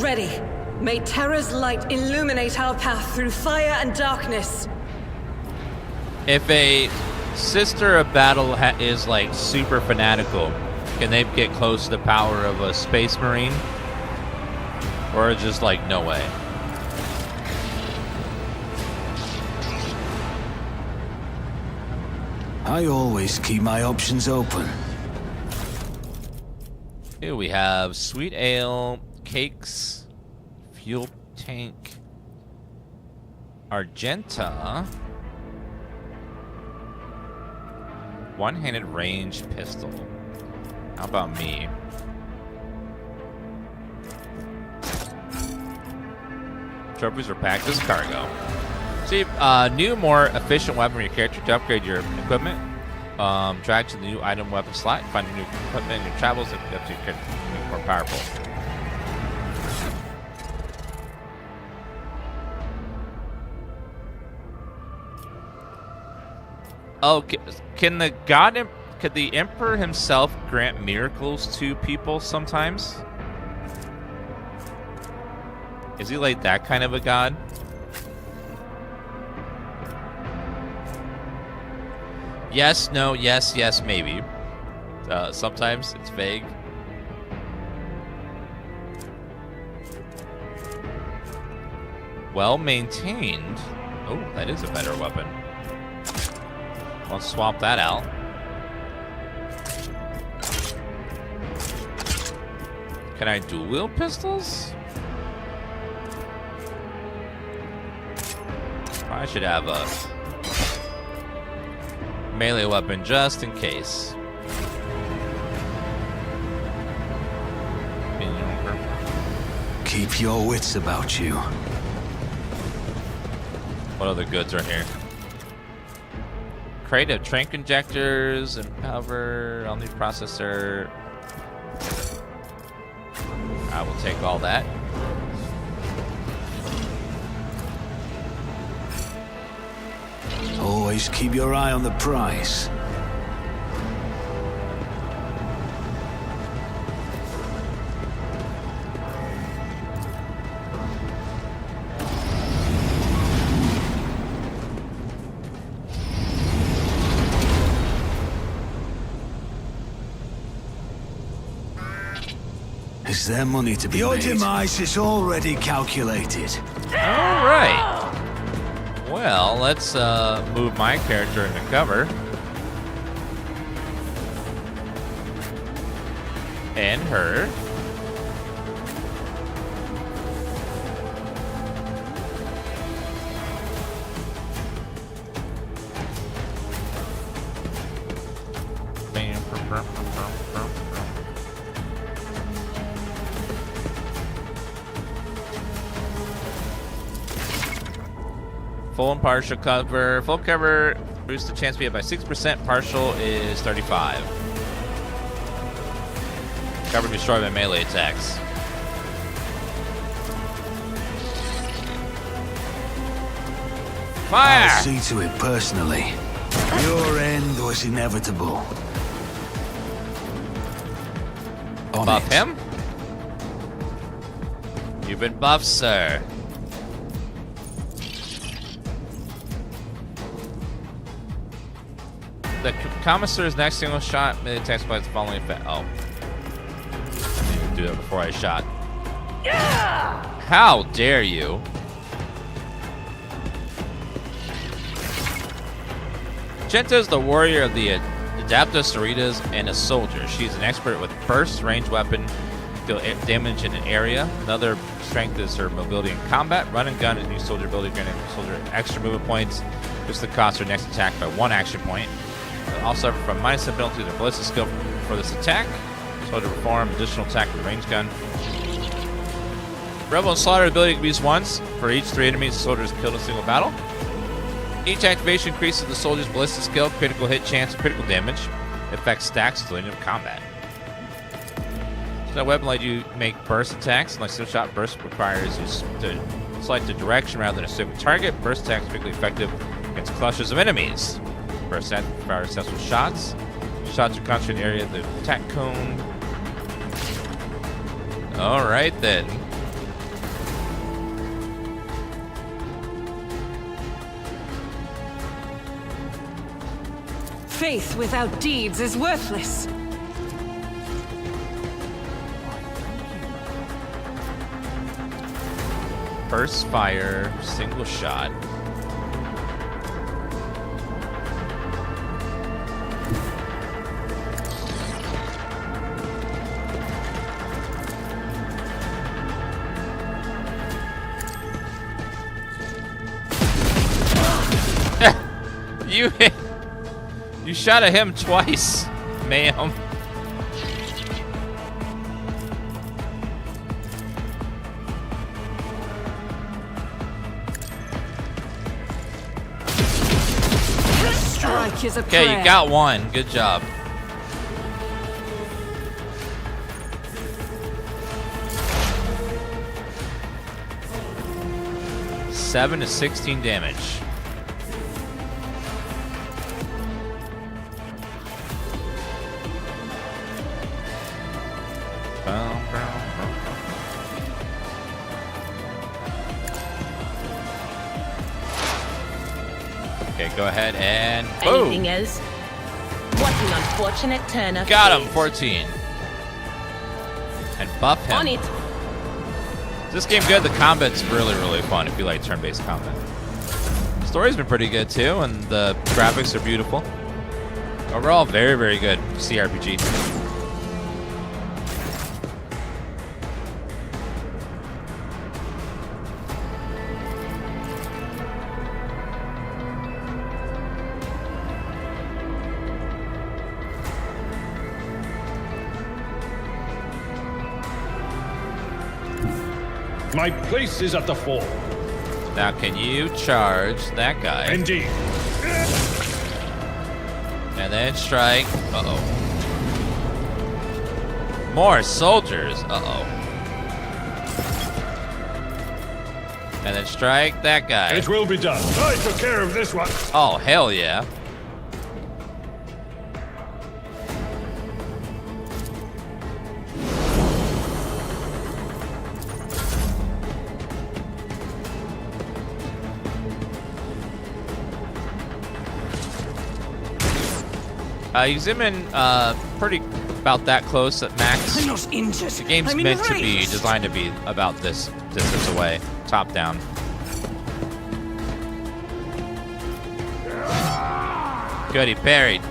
Ready. May terror's light illuminate our path through fire and darkness. If a sister of battle is like super fanatical, can they get close to the power of a space marine? Or just like, no way? I always keep my options open. Here we have sweet ale, cakes, fuel tank, Argenta, one-handed ranged pistol. How about me? Trophies for packed as cargo. See, new, more efficient weapon for your character to upgrade your equipment. Drag to the new item weapon slot. Find new equipment in your travels that your character be more powerful. Oh, can could the Emperor himself grant miracles to people sometimes? Is he like that kind of a god? Yes, no, yes, yes, maybe. Sometimes it's vague. Well maintained. Oh, that is a better weapon. Let's swap that out. Can I dual wield pistols? I should have a melee weapon just in case. Keep your wits about you. What other goods are here? Crate of trank injectors and cover. I'll need processor. I will take all that. Always keep your eye on the price. Is there money to be made? Your demise is already calculated. All right. Well, let's move my character into cover. And her. Full and partial cover. Full cover boosts the chance to be hit by 6%. Partial is 35. Cover destroyed by melee attacks. Fire! I'll see to it personally. Your end was inevitable. On buff it. him. You've been buffed, sir. The commissar's next single shot may attack by its following effect. Oh. I need to do that before I shot. How dare you? Genta is the warrior of the Adaptus Cerritos and a soldier. She is an expert with burst, ranged weapon, deal damage in an area. Another strength is her mobility in combat. Run and gun is new soldier ability, granting soldier extra movement points, which the cost her next attack by 1 action point. Also suffer from -7 penalty to their ballistic skill for this attack. Soldier perform additional attack with a range gun. Rebel and Slaughter ability can be used once for each 3 enemies the soldier is killed in a single battle. Each activation increases the soldier's ballistic skill, critical hit chance, and critical damage. Effect stacks until the end of combat. So that weapon lets you make burst attacks. Like single shot burst requires you to select the direction rather than a specific target. Burst attacks are particularly effective against clusters of enemies. Burst attacks require successful shots. Shots are concentrated in the area of the attack cone. Alright then. Faith without deeds is worthless. Burst fire, single shot. You shot at him twice, ma'am. Strike is a Okay, prayer. you got one. Good job. Seven to 16 damage. Okay, go ahead and boom. Anything else? What an unfortunate turn of Got him, fate. 14. And buff him. On it. Is this game good? The combat's really, really fun if you like turn-based combat. The story's been pretty good too, and the graphics are beautiful. Overall, very, very good CRPG. My place is at the fore. Now, can you charge that guy? Indeed. And then strike. Uh-oh. More soldiers. Uh-oh. And then strike that guy. It will be done. I took care of this one. Oh, hell yeah. You zoom in pretty about that close at max. I'm not injured. The game's I'm meant to be enraged. designed to be about this distance away, top down. Good, he parried.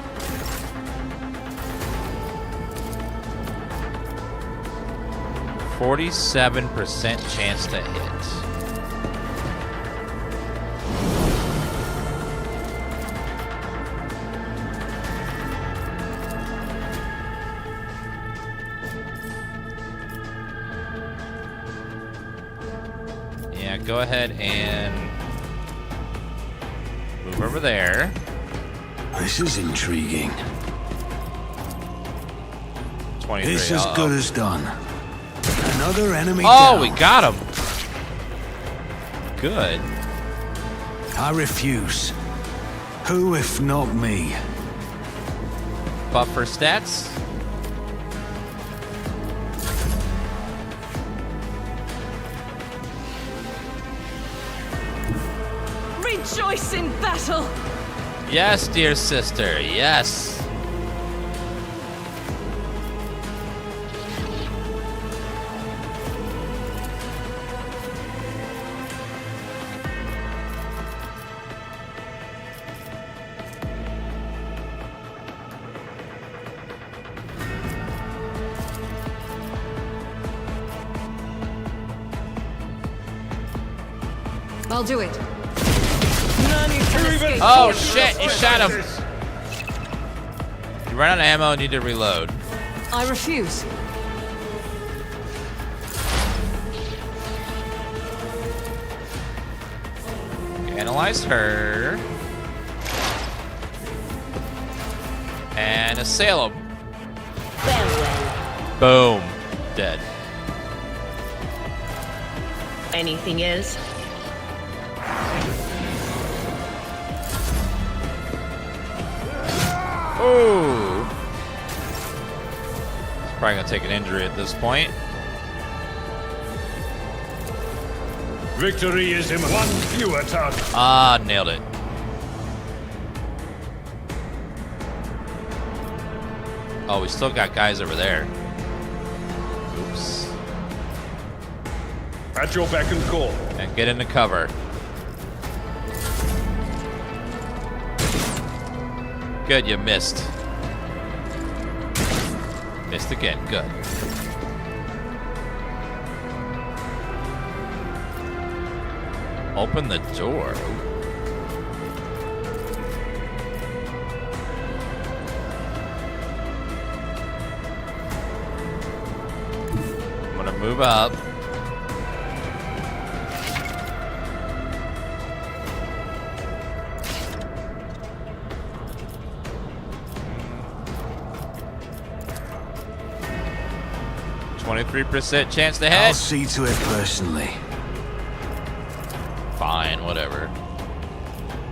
%47% chance to hit. Yeah, go ahead and move over there. This is intriguing. 23. This as good as done. Another enemy Oh, down. we got him. Good. I refuse. Who if not me? Buff for stats. rejoice in battle. Yes, dear sister, yes. I'll do it. None can escape. Oh shit, you shot him. You run out of ammo and need to reload. I refuse. Analyze her. And assail him. Boom. Dead. Anything else? Ooh. He's probably gonna take an injury at this point. Victory is in one fewer target. Ah, nailed it. Oh, we still got guys over there. Oops. At your beck and call. And get into cover. Good, you missed. Missed again, good. Open the door. I'm gonna move up. .3% chance to hit. I'll see to it personally. Fine, whatever.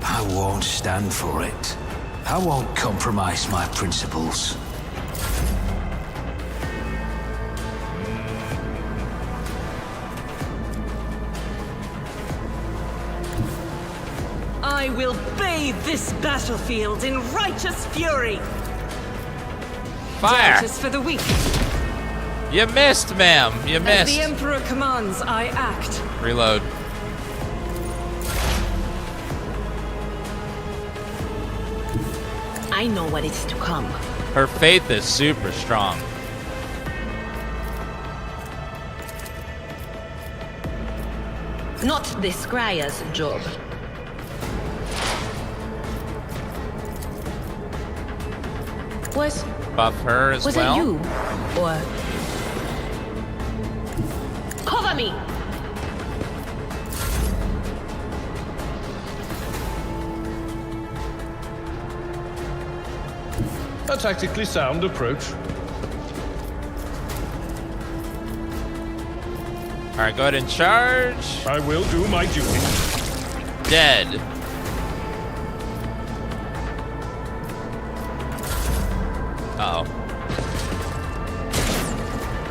I won't stand for it. I won't compromise my principles. I will bathe this battlefield in righteous fury. Fire! Justice for the weak. You missed, ma'am. You As missed. the Emperor commands, I act. Reload. I know what is to come. Her faith is super strong. Not the Scryer's job. Buff her as Was well. it you? Or... Cover me! A tactically sound approach. Alright, go ahead and charge. I will do my duty. Dead. Uh-oh.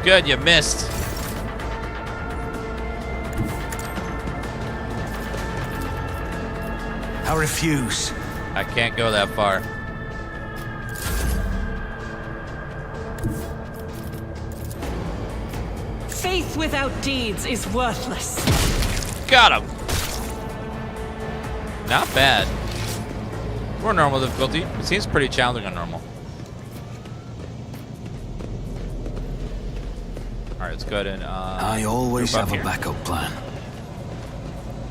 Good, you missed. I refuse. I can't go that far. Faith without deeds is worthless. Got him. Not bad. We're normal difficulty. It seems pretty challenging on normal. Alright, let's go ahead and I always move up have a here. backup plan.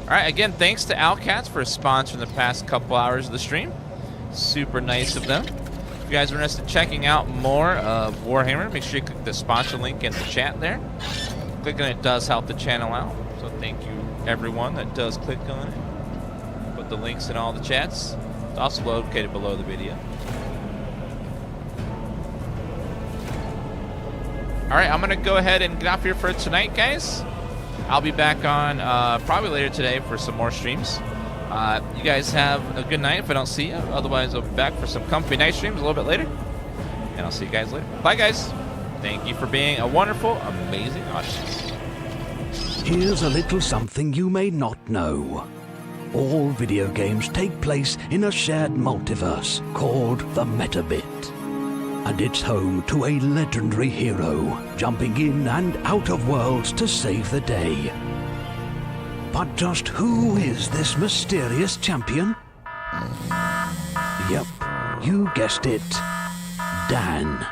Alright, again, thanks to Owlcats for sponsoring the past couple hours of the stream. Super nice of them. If you guys are interested in checking out more of Warhammer, make sure you click the sponsor link in the chat there. Clicking it does help the channel out. So thank you everyone that does click on it. Put the links in all the chats. It's also located below the video. Alright, I'm gonna go ahead and get off here for tonight, guys. I'll be back on probably later today for some more streams. You guys have a good night if I don't see you. Otherwise, I'll be back for some comfy night streams a little bit later. And I'll see you guys later. Bye, guys. Thank you for being a wonderful, amazing audience. Here's a little something you may not know. all video games take place in a shared multiverse called the Metabit. And it's home to a legendary hero, jumping in and out of worlds to save the day. But just who is this mysterious champion? Yep, you guessed it. Dan.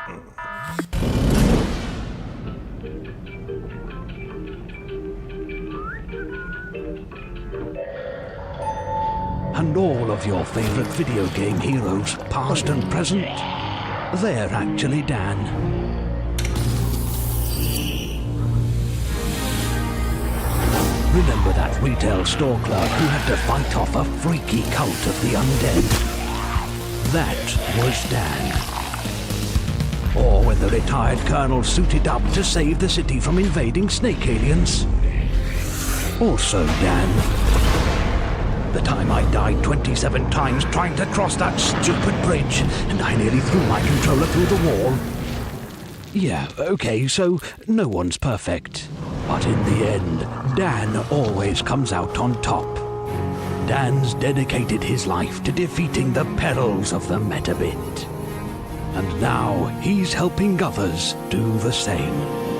And all of your favorite video game heroes, past and present, they're actually Dan. Remember that retail store clerk who had to fight off a freaky cult of the undead? That was Dan. Or when the retired colonel suited up to save the city from invading snake aliens? Also Dan. The time I died 27 times trying to cross that stupid bridge, and I nearly threw my controller through the wall. Yeah, okay, so no one's perfect. But in the end, Dan always comes out on top. Dan's dedicated his life to defeating the perils of the Metabit. And now he's helping others do the same.